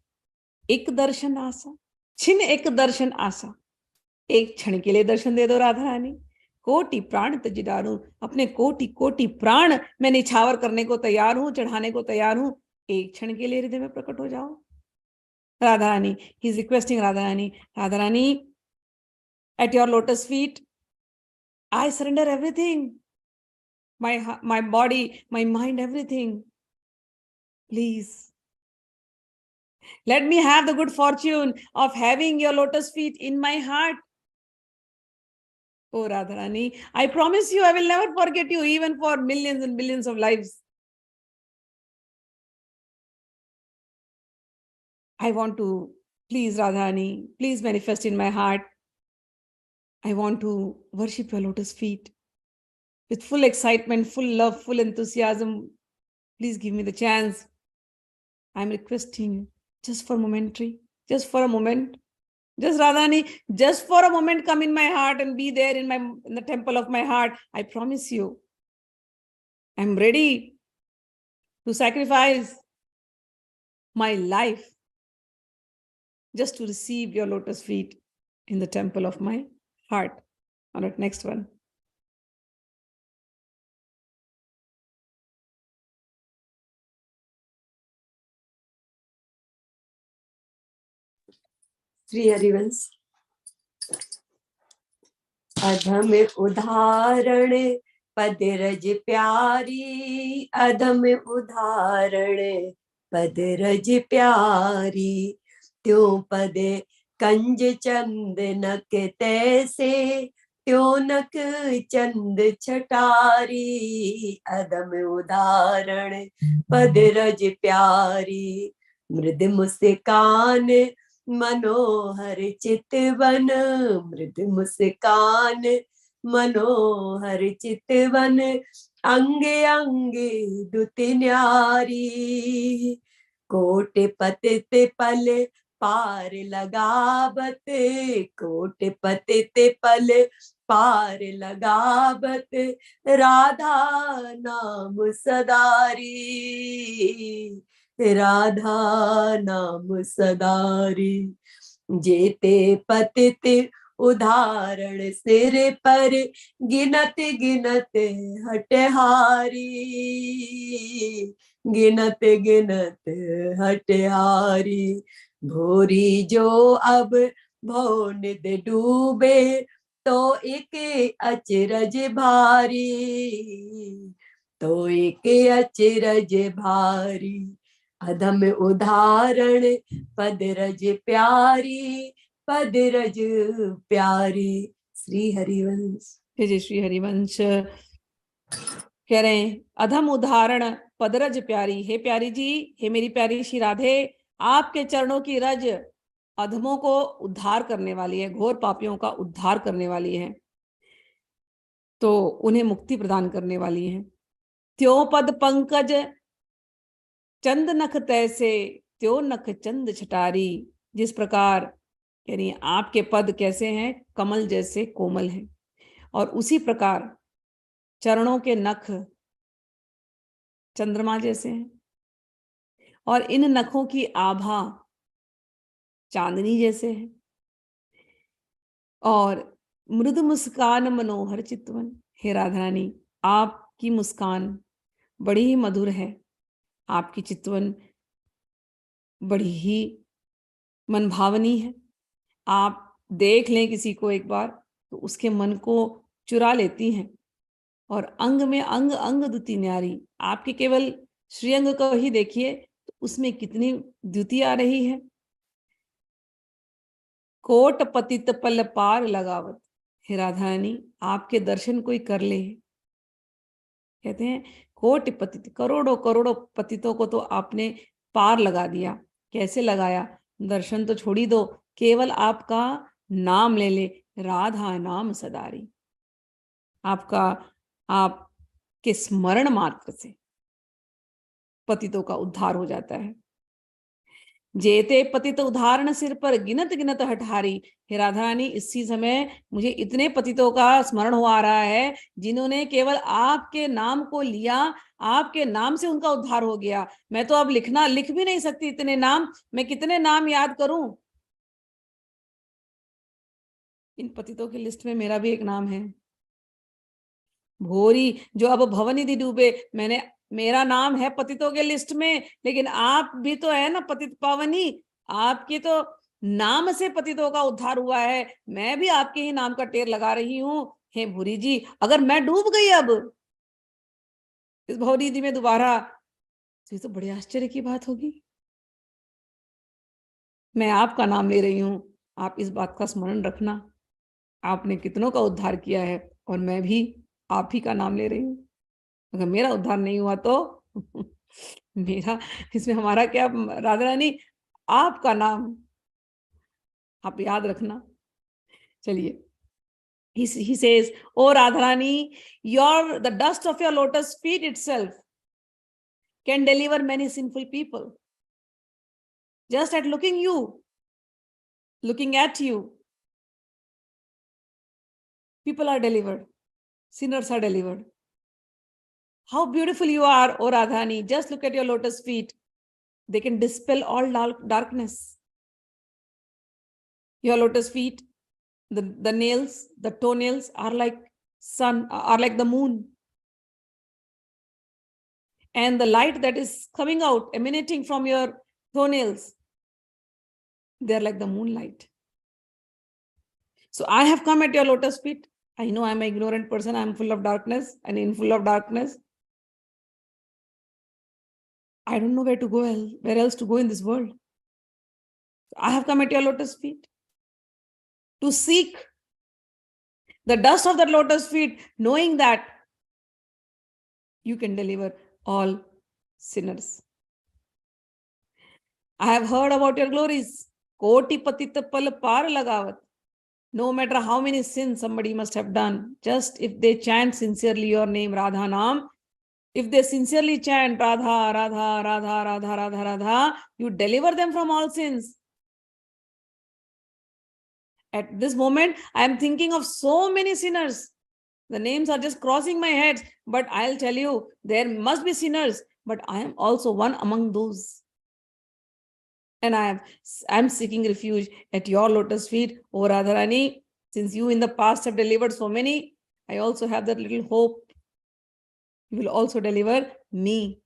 एक दर्शन आशा छिन एक दर्शन आशा, एक क्षण के लिए दर्शन दे दो राधा रानी। कोटि प्राण तज डारूं, अपने कोटि कोटि प्राण मैं निछावर करने को तैयार हूं, चढ़ाने को तैयार हूं। एक क्षण के लिए हृदय में प्रकट हो जाओ। Radha Rani, he is requesting Radha Rani, Radha Rani, at your lotus feet I surrender everything, my body, my mind, everything. Please let me have the good fortune of having your lotus feet in my heart. Oh Radharani, I promise you I will never forget you, even for millions and billions of lives. I want to, please Radharani, please manifest in my heart. I want to worship your lotus feet with full excitement, full love, full enthusiasm. Please give me the chance. I'm requesting just for momentary, just for a moment. Just Radhani, just for a moment come in my heart and be there in the temple of my heart. I promise you, I'm ready to sacrifice my life just to receive your lotus feet in the temple of my heart. All right, next one. Shri Harivansh. अधम उदाहरण पद रज प्यारी, अधम उदाहरण पद रज प्यारी। त्यों पद कंज चंद नक तैसे, त्यों नक चंद छटारी। अधम उदाहरण पद रज प्यारी, मृद मुस्कान मनोहर चितवन। मृद मुस्कान मनोहर चितवन, अंगे अंगे दुति न्यारी। कोट पतित पल पार लगावत, कोट पतित पल पार लगावत। राधा नाम सदारी, राधा नाम सदारी। जेते पतित उदाहरण सिर पर, गिनत गिनत हटहारी। गिनत गिनत हटहारी। भोरी जो अब भव निद डूबे, तो एक अचरज भारी। तो एक अचरज भारी। अधम उदाहरण पद रज प्यारी, पद रज प्यारी। श्री हरिवंश। जय श्री हरिवंश। कह रहे हैं अधम उदाहरण पदरज प्यारी। हे प्यारी जी, हे मेरी प्यारी श्री राधे, आपके चरणों की रज अधमों को उद्धार करने वाली है, घोर पापियों का उद्धार करने वाली है, तो उन्हें मुक्ति प्रदान करने वाली है। त्यों पद पंकज चंद नख तैसे, त्यों नख चंद छटारी। जिस प्रकार यानी आपके पद कैसे हैं, कमल जैसे कोमल हैं, और उसी प्रकार चरणों के नख चंद्रमा जैसे हैं, और इन नखों की आभा चांदनी जैसे हैं। और मृद मुस्कान मनोहर चितवन, हे राधा रानी आपकी मुस्कान बड़ी ही मधुर है, आपकी चितवन बड़ी ही मनभावनी है। आप देख लें किसी को एक बार तो उसके मन को चुरा लेती हैं। और अंग में अंग अंग द्युति न्यारी, आपके केवल श्रीअंग को ही देखिए तो उसमें कितनी द्युति आ रही है। कोट पतित पल पार लगावत, हे राधा रानी आपके दर्शन कोई कर ले। कहते हैं कोटि पतित, करोड़ों करोड़ों पतितों को तो आपने पार लगा दिया। कैसे लगाया? दर्शन तो छोड़ी दो, केवल आपका नाम ले ले, राधा नाम सदारी। आपका आपके स्मरण मात्र से पतितों का उद्धार हो जाता है। जेते पतित उदाहरण सिर पर गिनत गिनत हठारी, हे राधा रानी इसी समय मुझे इतने पतितों का स्मरण हो आ रहा है जिन्होंने केवल आपके नाम को लिया, आपके नाम से उनका उद्धार हो गया। मैं तो अब लिख भी नहीं सकती इतने नाम, मैं कितने नाम याद करूं। इन पतितों की लिस्ट में मेरा भी एक नाम है, भोरी, जो अब भवनिधि डूबे। मेरा नाम है पतितों के लिस्ट में, लेकिन आप भी तो है ना पतित पावनी, आपके तो नाम से पतितों का उद्धार हुआ है। मैं भी आपके ही नाम का टेर लगा रही हूं। हे भूरी जी, अगर मैं डूब गई अब इस भवनिधि में दोबारा तो ये तो बड़े आश्चर्य की बात होगी। मैं आपका नाम ले रही हूं, आप इस बात का स्मरण रखना, आपने कितनों का उद्धार किया है और मैं भी आप ही का नाम ले रही हूं। अगर मेरा उद्धार नहीं हुआ तो मेरा इसमें हमारा क्या? राधा रानी आपका नाम आप याद रखना। चलिए, he says, oh Radha Rani, the dust of your lotus feet itself can deliver many sinful people. Just at looking at you, people are delivered, sinners are delivered. How beautiful you are, oh Radha Rani, just look at your lotus feet. They can dispel all darkness. Your lotus feet, the nails, the toenails are like sun, are like the moon. And the light that is coming out, emanating from your toenails, they're like the moonlight. So I have come at your lotus feet. I know I'm an ignorant person. I'm full of darkness and in full of darkness. I don't know where else to go in this world. I have come at your lotus feet to seek the dust of that lotus feet, knowing that you can deliver all sinners. I have heard about your glories. Koti patita pal par lagavat. No matter how many sins somebody must have done, just if they chant sincerely your name, Radha Nam, if they sincerely chant Radha, Radha, Radha, Radha, Radha, Radha, you deliver them from all sins. At this moment, I am thinking of so many sinners. The names are just crossing my head, but I'll tell you, there must be sinners, but I am also one among those. And I'm seeking refuge at your lotus feet, O Radharani. Since you in the past have delivered so many, I also have that little hope. You will also deliver me.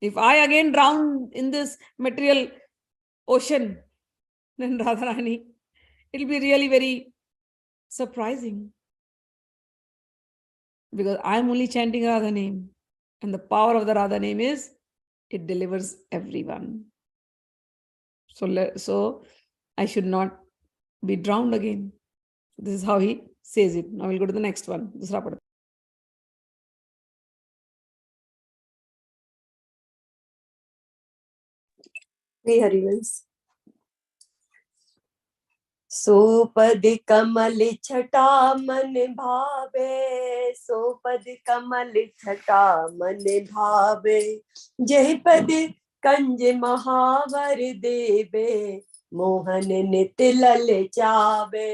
If I again drown in this material ocean, then Radharani, it'll be really very surprising. Because I'm only chanting Radha name. And the power of the Radha name is, it delivers everyone. So I should not be drowned again. This is how he says it. Now we'll go to the next one. Harivansh. सोपद कमल छटा मन भावे, सोपद कमल छटा मन भावे, जय पद कंज महावर देवे, मोहन नित ललचावे।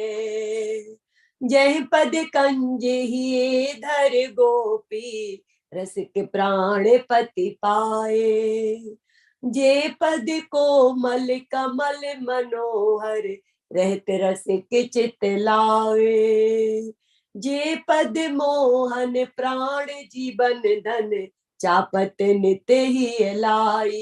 जय पद कंज ही धर गोपी, रसिक प्राण पति पाए। जे पद कोमल कमल मनोहर रहत रसिक चित लावे। जे पद मोहन प्राण जीवन धन चापत नित ही लाई।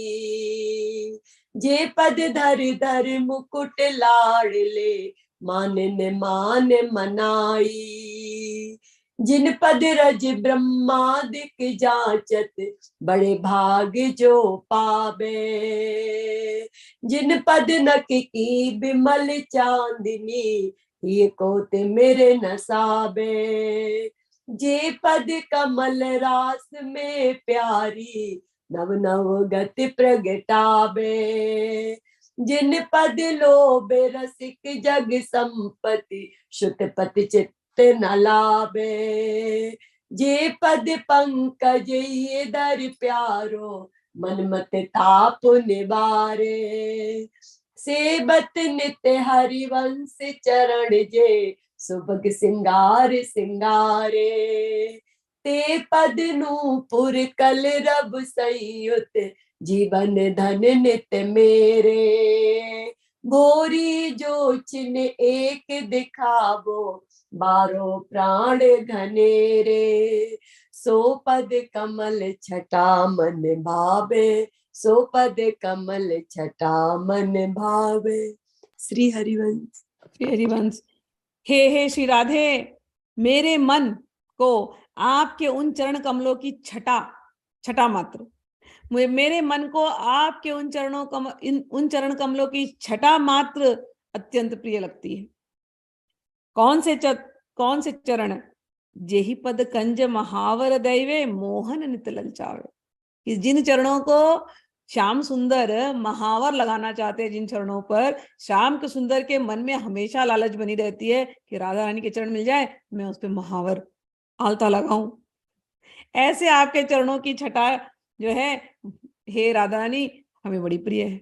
जे पद धर धर मुकुट लाडले मानन मान मनाई। जिन पद रज ब्रह्मादिक जाचत बड़े भाग जो पावे। जिन पद नक की बिमल चांदनी ये कोत मेरे नसाबे। जे पद कमल रास में प्यारी नव नव गति प्रगटावे। जिन पद लोभे रसिक जग संपत्ति शुत पति चित्त न लावे। जे पद पंकज ये दर प्यारो मन मत ताप निवारे। सेबत नित्य हरिवंश चरण जे सुभग सिंगार सिंगारे। ते पद नूपुर कल रब संयुत जीवन धन नित मेरे। भोरी जो चिन्ह एक दिखावो बारो प्राण घनेरे। सो पद कमल छटा मन भावे। सो पद कमल छटा मन भावे। श्री हरिवंश। श्री हरिवंश। हे श्री राधे, मेरे मन को आपके उन चरण कमलों की छटा मात्र, मेरे मन को आपके उन चरण कमलों की छटा मात्र अत्यंत प्रिय लगती है। कौन से चरण? जेहि पद कंज महावर दैवे मोहन नित ललचावे। कि जिन चरणों को श्याम सुंदर महावर लगाना चाहते हैं, जिन चरणों पर श्याम के सुंदर के मन में हमेशा लालच बनी रहती है कि राधा रानी के चरण मिल जाए, मैं उस पर महावर आलता लगाऊं, ऐसे आपके चरणों की छटा जो है हे राधा रानी हमें बड़ी प्रिय है।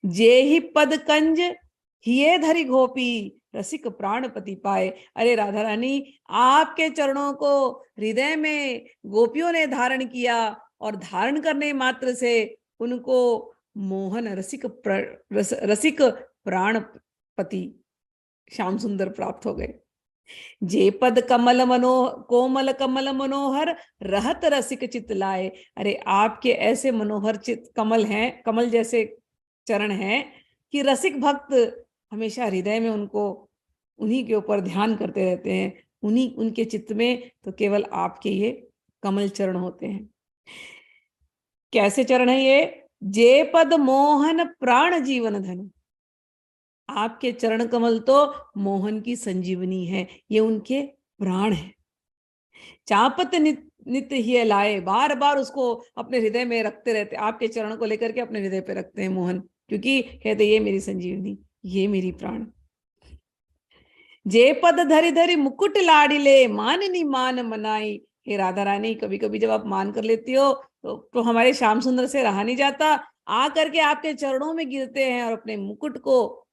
जे ही पद कंज हिये धरी गोपी रसिक प्राणपति पाए। अरे राधा रानी, आपके चरणों को हृदय में गोपियों ने धारण किया और धारण करने मात्र से उनको मोहन रसिक प्राणपति श्याम सुंदर प्राप्त हो गए। जे पद कोमल कमल मनोहर रहत रसिक चित लाए। अरे आपके ऐसे मनोहर चित कमल हैं, कमल जैसे चरण हैं कि रसिक भक्त हमेशा हृदय में उन्हीं के ऊपर ध्यान करते रहते हैं। उनके चित्त में तो केवल आपके ये कमल चरण होते हैं। कैसे चरण है ये? जे पद मोहन प्राण जीवन धन। आपके चरण कमल तो मोहन की संजीवनी है, ये उनके प्राण है। चापत नित्य ही लाए, बार बार उसको अपने हृदय में रखते रहते, आपके चरण को लेकर के अपने हृदय पे रखते हैं मोहन, क्योंकि कहते ये मेरी संजीवनी, ये मेरी प्राण। जे पद धरि धरि मुकुट लाडिले माननी मान मनाई। हे राधा रानी, कभी कभी जब आप मान कर लेती हो तो हमारे श्याम सुंदर से रहा नहीं जाता, आ करके आपके चरणों में गिरते हैं और अपने मुकुट को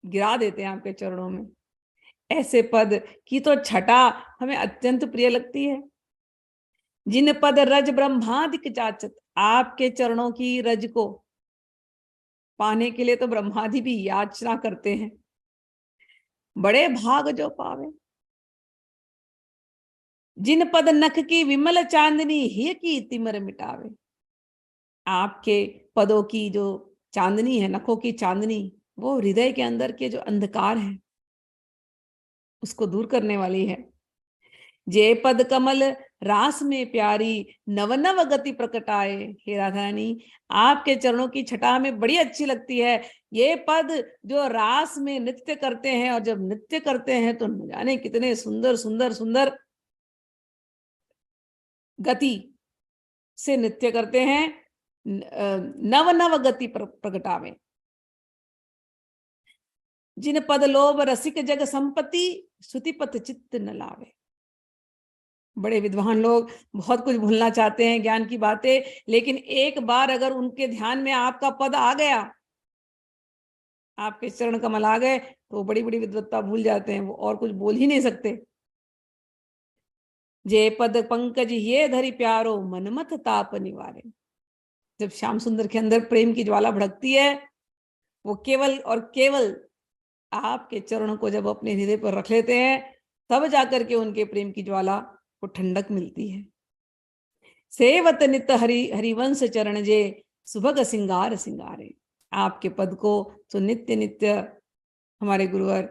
गिरा देते हैं आपके चरणों में। ऐसे पद की तो छटा हमें अत्यंत प्रिय लगती है। जिन पद रज ब्रह्मादिक जाचत। आपके चरणों की रज को पाने के लिए तो ब्रह्मादि भी याचना करते हैं, बड़े भाग जो पावे। जिन पद नख की विमल चांदनी ही की तिमर मिटावे। आपके पदों की जो चांदनी है, नखों की चांदनी, वो हृदय के अंदर के जो अंधकार है उसको दूर करने वाली है। जे पद कमल रास में प्यारी नव नव गति प्रकटाए। हे राधा रानी, आपके चरणों की छटा में बड़ी अच्छी लगती है। ये पद जो रास में नृत्य करते हैं, और जब नृत्य करते हैं तो न जाने कितने सुंदर सुंदर सुंदर गति से नृत्य करते हैं। नव नव गति प्रगटावे। जिन पद लोभ रसिक जग संपत्ति श्रुतिपत चित्त न लावे। बड़े विद्वान लोग बहुत कुछ भूलना चाहते हैं, ज्ञान की बातें, लेकिन एक बार अगर उनके ध्यान में आपका पद आ गया, आपके चरण कमल आ गए, तो बड़ी बड़ी विद्वत्ता भूल जाते हैं, वो और कुछ बोल ही नहीं सकते। जे पद पंकज ये धरि प्यारो मनमत ताप निवारे। जब श्याम सुंदर के अंदर प्रेम की ज्वाला भड़कती है, वो केवल और केवल आपके चरणों को जब अपने हृदय पर रख लेते हैं, तब जाकर के उनके प्रेम की ज्वाला को ठंडक मिलती है। सेवत नित हरि हरिवंश चरण जे सुभग सिंगार सिंगारे। आपके पद को तो नित्य नित्य हमारे गुरुवर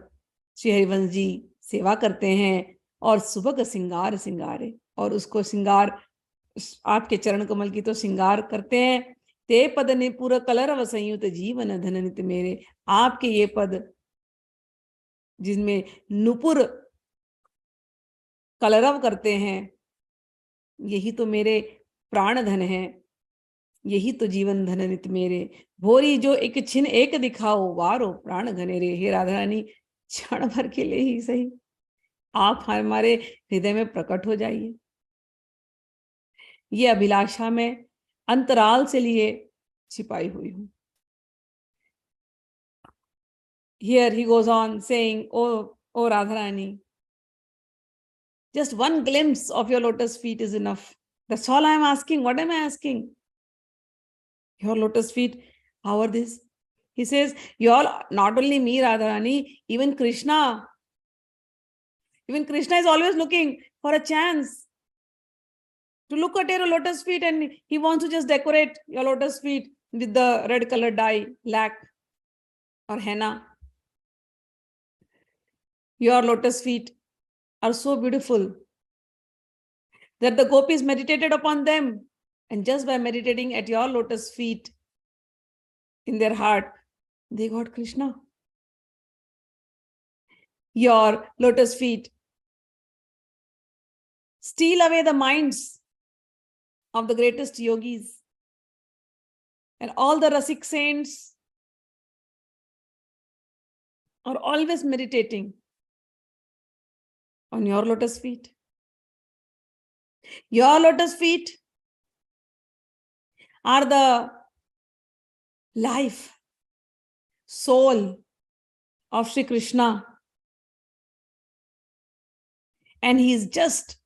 श्री हरिवंश जी सेवा करते हैं, और सुभग सिंगार सिंगारे, और उसको सिंगार आपके चरण कमल की तो सिंगार करते हैं। ते पद ने पूरा कलरव संयुत जीवन धन नित मेरे। आपके ये पद जिनमें नुपुर कलरव करते हैं, यही तो मेरे प्राण धन है, यही तो जीवन धन नित मेरे। भोरी जो एक छिन एक दिखाओ, वारो प्राण घने रे। हे राधा रानी, क्षण भर के लिए ही सही आप हमारे हृदय में प्रकट हो जाइए। ये अभिलाषा में अंतराल से लिए छिपाई हुई हूं। Here he goes on saying, oh Radharani, just one glimpse of your lotus feet is enough. That's all I am asking. What am I asking? Your lotus feet, how are this? He says, not only me, Radharani, even Krishna. Even Krishna is always looking for a chance to look at your lotus feet, and he wants to just decorate your lotus feet with the red colored dye, lac or henna. Your lotus feet are so beautiful that the gopis meditated upon them, and just by meditating at your lotus feet in their heart, they got Krishna. Your lotus feet steal away the minds of the greatest yogis, and all the Rasik saints are always meditating on your lotus feet. Your lotus feet are the life, soul of Sri Krishna, and he is just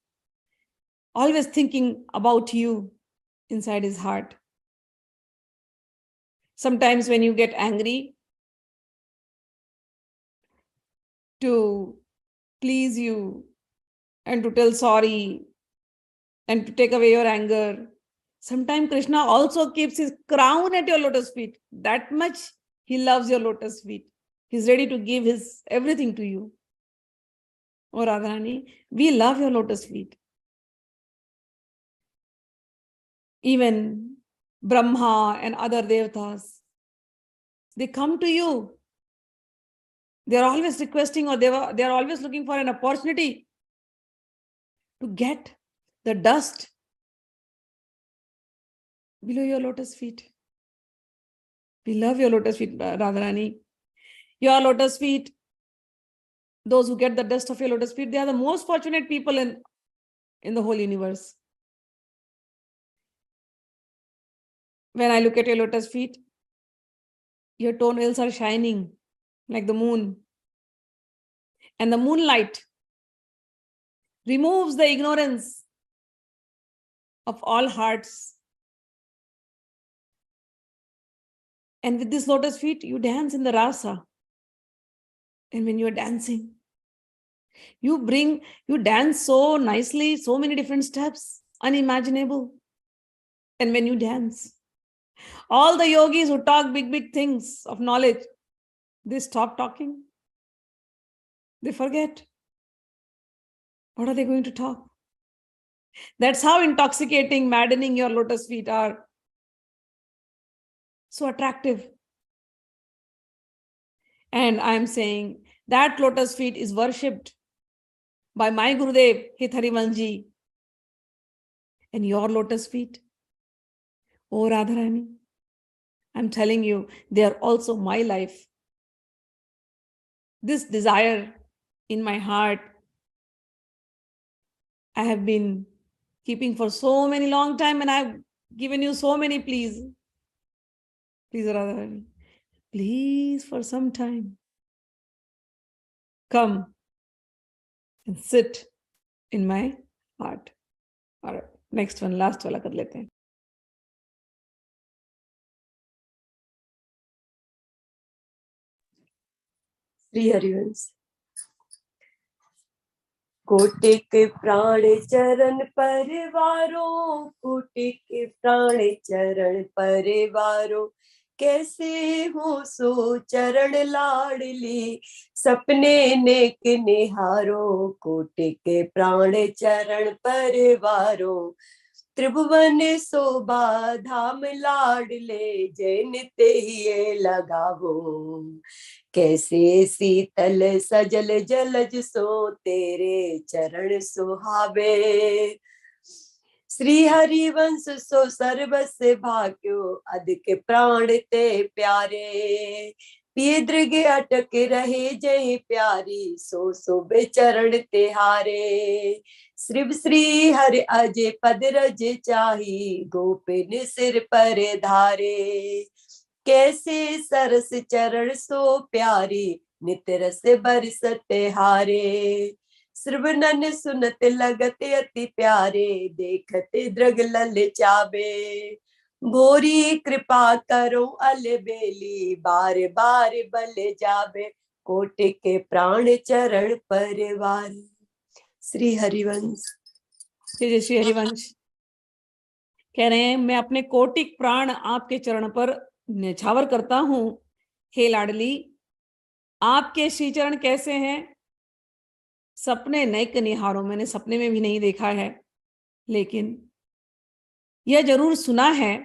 always thinking about you inside his heart. Sometimes when you get angry, to please you and to tell sorry and to take away your anger, sometimes Krishna also keeps his crown at your lotus feet. That much he loves your lotus feet. He's ready to give his everything to you. Oh Radharani, we love your lotus feet. Even Brahma and other devatas, they come to you. They're always requesting, or they're always looking for an opportunity to get the dust below your lotus feet. We love your lotus feet, Radharani. Your lotus feet, those who get the dust of your lotus feet, they are the most fortunate people in the whole universe. When I look at your lotus feet, your toenails are shining like the moon. And the moonlight removes the ignorance of all hearts. And with this lotus feet, you dance in the rasa. And when you're dancing, you dance so nicely, so many different steps, unimaginable. And when you dance, all the yogis who talk big, big things of knowledge, they stop talking. They forget. What are they going to talk? That's how intoxicating, maddening your lotus feet are. So attractive. And I'm saying that lotus feet is worshipped by my Gurudev, Hit Harivansh Ji. And your lotus feet, oh Radharani, I'm telling you, they are also my life. This desire in my heart, I have been keeping for so many long time, and I've given you so many pleas. Please, Radharani, please for some time, come and sit in my heart. All right, next one, last wala kar lete hain. Shri Harivansh. कोटि के प्राण चरण परिवारों, कोटि के प्राण चरण परिवारों, कैसे हो सो चरण लाडली, सपने नेक निहारो। कोटि के प्राण चरण परिवारों, त्रिभुवन शोभा धाम लाडले, जय नित्य ही लगावो। कैसे शीतल सजल जलज सो, तेरे चरण सुहावे। श्री हरिवंश सो सर्वस भाग्यो, अधिक प्राण ते प्यारे। पिय दृग अटक रहे जय प्यारी, सो सो चरण तिहारे। श्री हरि अजय पद रज चाही, गोपिन सिर पर धारे। कैसे सरस चरण सो प्यारी, नित रस बरसते हारे। श्रवणन सुनत लगत अति प्यारे, देखते दृग ललचावे। भोरी कृपा करो अलबेली, बार बार बल जावे। कोटि के प्राण चरण परिवार। श्री हरिवंश। जय श्री हरिवंश। कह रहे हैं, मैं अपने कोटिक प्राण आपके चरण पर न्यौछावर करता हूं। हे लाडली, आपके श्री चरण कैसे हैं? सपने नैक निहारों, मैंने सपने में भी नहीं देखा है, लेकिन यह जरूर सुना है,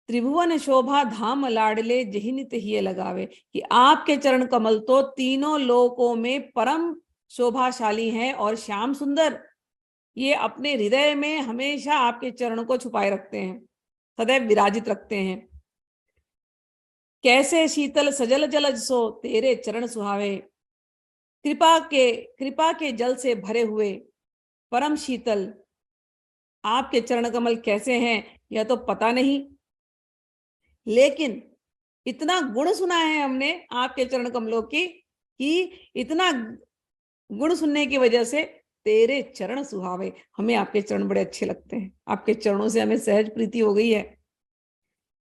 त्रिभुवन शोभा धाम लाडले, जहि नित ही लगावे, कि आपके चरण कमल तो तीनों लोकों में परम शोभाशाली हैं और श्याम सुंदर। ये अपने हृदय में हमेशा आपके चरणों को छुपाए रखते हैं, सदैव विराजित रखते हैं। कैसे शीतल सजल जलज सो, तेरे चरण सुहावे। कृपा के जल से भरे हुए परम शीतल आपके चरण कमल कैसे हैं यह तो पता नहीं, लेकिन इतना गुण सुना है हमने आपके चरण कमलों की, कि इतना गुण सुनने की वजह से तेरे चरण सुहावे, हमें आपके चरण बड़े अच्छे लगते हैं। आपके चरणों से हमें सहज प्रीति हो गई है।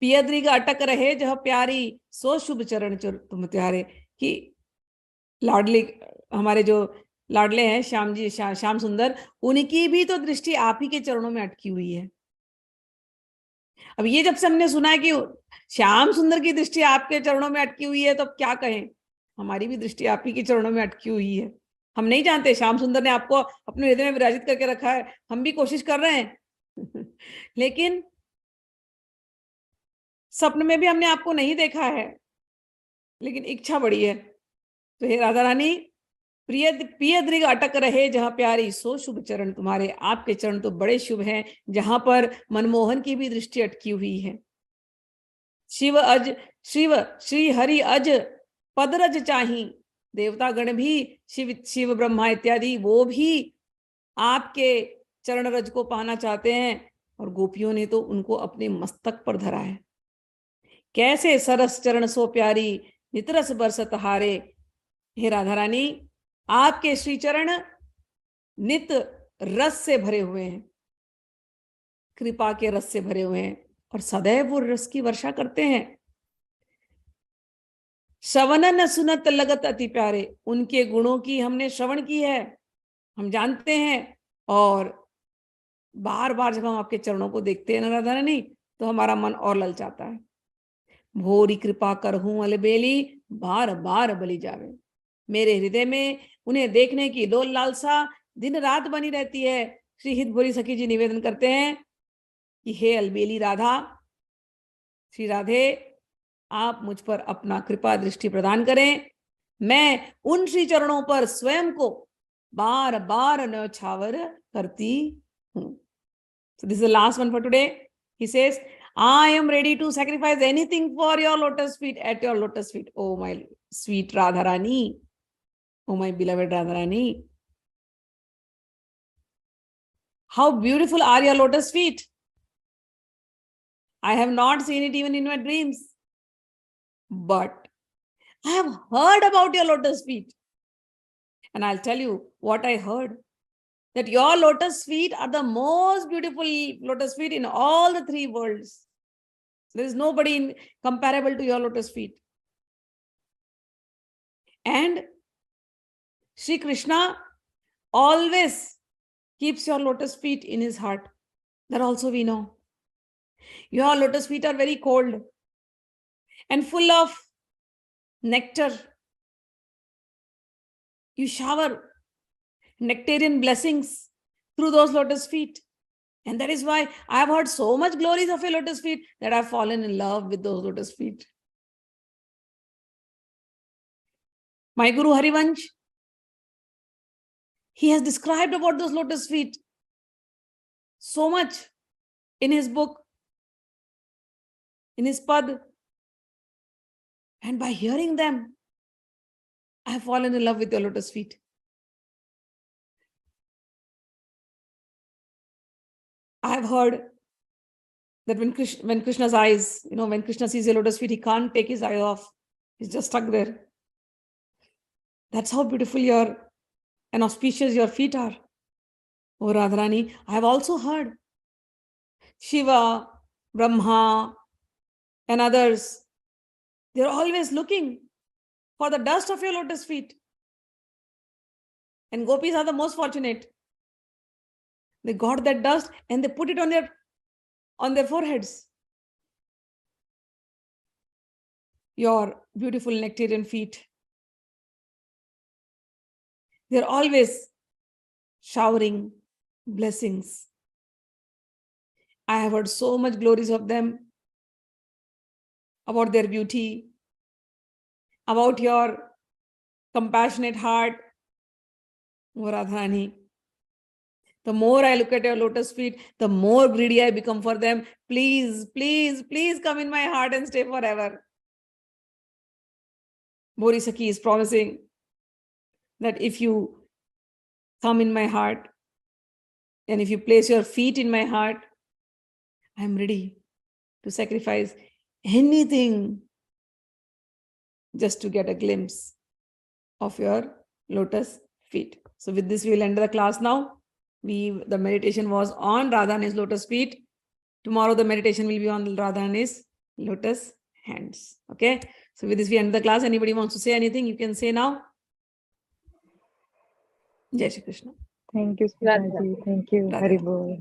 पियद्री का अटक रहे जह प्यारी, सो शुभ चरण तुम त्यारे। कि लाडली हमारे जो लाडले हैं श्याम जी, श्याम सुंदर, उनकी भी तो दृष्टि आप ही के चरणों में अटकी हुई है। अब ये जब से हमने सुना है कि श्याम सुंदर की दृष्टि आपके चरणों में अटकी हुई है, तो क्या कहें, हमारी भी दृष्टि आप ही के चरणों में अटकी हुई है। हम नहीं जानते, श्याम सुंदर ने आपको अपने हृदय में विराजित करके रखा है, हम भी कोशिश कर रहे हैं लेकिन स्वप्न में भी हमने आपको नहीं देखा है, लेकिन इच्छा बड़ी है। तो हे राधा रानी, प्रिय दृग अटक रहे जहां प्यारी, सो शुभ चरण तुम्हारे। आपके चरण तो बड़े शुभ हैं, जहां पर मनमोहन की भी दृष्टि अटकी हुई है। श्री हरि अज पदरज चाही, देवता गण भी, शिव ब्रह्मा इत्यादि, वो भी आपके चरण रज को पाना चाहते हैं, और गोपियों ने तो उनको अपने मस्तक पर धरा है। कैसे सरस चरण सो प्यारी, नितरस बरसत हारे। हे राधा रानी, आपके श्री चरण नित रस से भरे हुए हैं, कृपा के रस से भरे हुए हैं, और सदैव वो रस की वर्षा करते हैं। श्रवणन सुनत लगत अति प्यारे, उनके गुणों की हमने श्रवण की है, हम जानते हैं, और बार बार जब हम आपके चरणों को देखते हैं ना राधा रानी, तो हमारा मन और ललचाता है। भोरी कृपा करहूं अलबेली, बार बार बलि जावे। मेरे हृदय में उन्हें देखने की लोल लालसा दिन रात बनी रहती है। श्री हितभोरी सखी जी निवेदन करते हैं कि हे अलबेली राधा, श्री राधे, आप मुझ पर अपना कृपा दृष्टि प्रदान करें। मैं उन श्री चरणों पर स्वयं को बार बार न्यौछावर करती हूं। So this is the last one for today. He says, I am ready to sacrifice anything for your lotus feet, at your lotus feet. Oh my sweet Radharani. Oh my beloved Radharani. How beautiful are your lotus feet. I have not seen it even in my dreams. But I have heard about your lotus feet. And I'll tell you what I heard. That your lotus feet are the most beautiful lotus feet in all the three worlds. There is nobody comparable to your lotus feet. And Shri Krishna always keeps your lotus feet in his heart. That also we know. Your lotus feet are very cold and full of nectar. You shower nectarian blessings through those lotus feet. And that is why I have heard so much glories of your lotus feet that I have fallen in love with those lotus feet. My Guru Harivansh, he has described about those lotus feet so much in his book, in his pad. And by hearing them, I have fallen in love with your lotus feet. I have heard that when Krishna's eyes, when Krishna sees your lotus feet, he can't take his eye off. He's just stuck there. That's how beautiful and auspicious your feet are. Oh Radharani, I have also heard Shiva, Brahma, and others, they're always looking for the dust of your lotus feet. And gopis are the most fortunate. They got that dust and they put it on their foreheads. Your beautiful nectarian feet, they're always showering blessings. I have heard so much glories of them, about their beauty, about your compassionate heart. Oh Radharani, the more I look at your lotus feet, the more greedy I become for them. Please, please, please come in my heart and stay forever. Bori Sakhi is promising that if you come in my heart and if you place your feet in my heart, I am ready to sacrifice anything just to get a glimpse of your lotus feet. So with this, we will end the class now. The meditation was on Radharani's lotus feet. Tomorrow, the meditation will be on Radharani's lotus hands. Okay. So with this, we end the class. Anybody wants to say anything, you can say now. Jai Shri Krishna. Thank you, Sudha ji. Thank you. Radha. Hari Bol.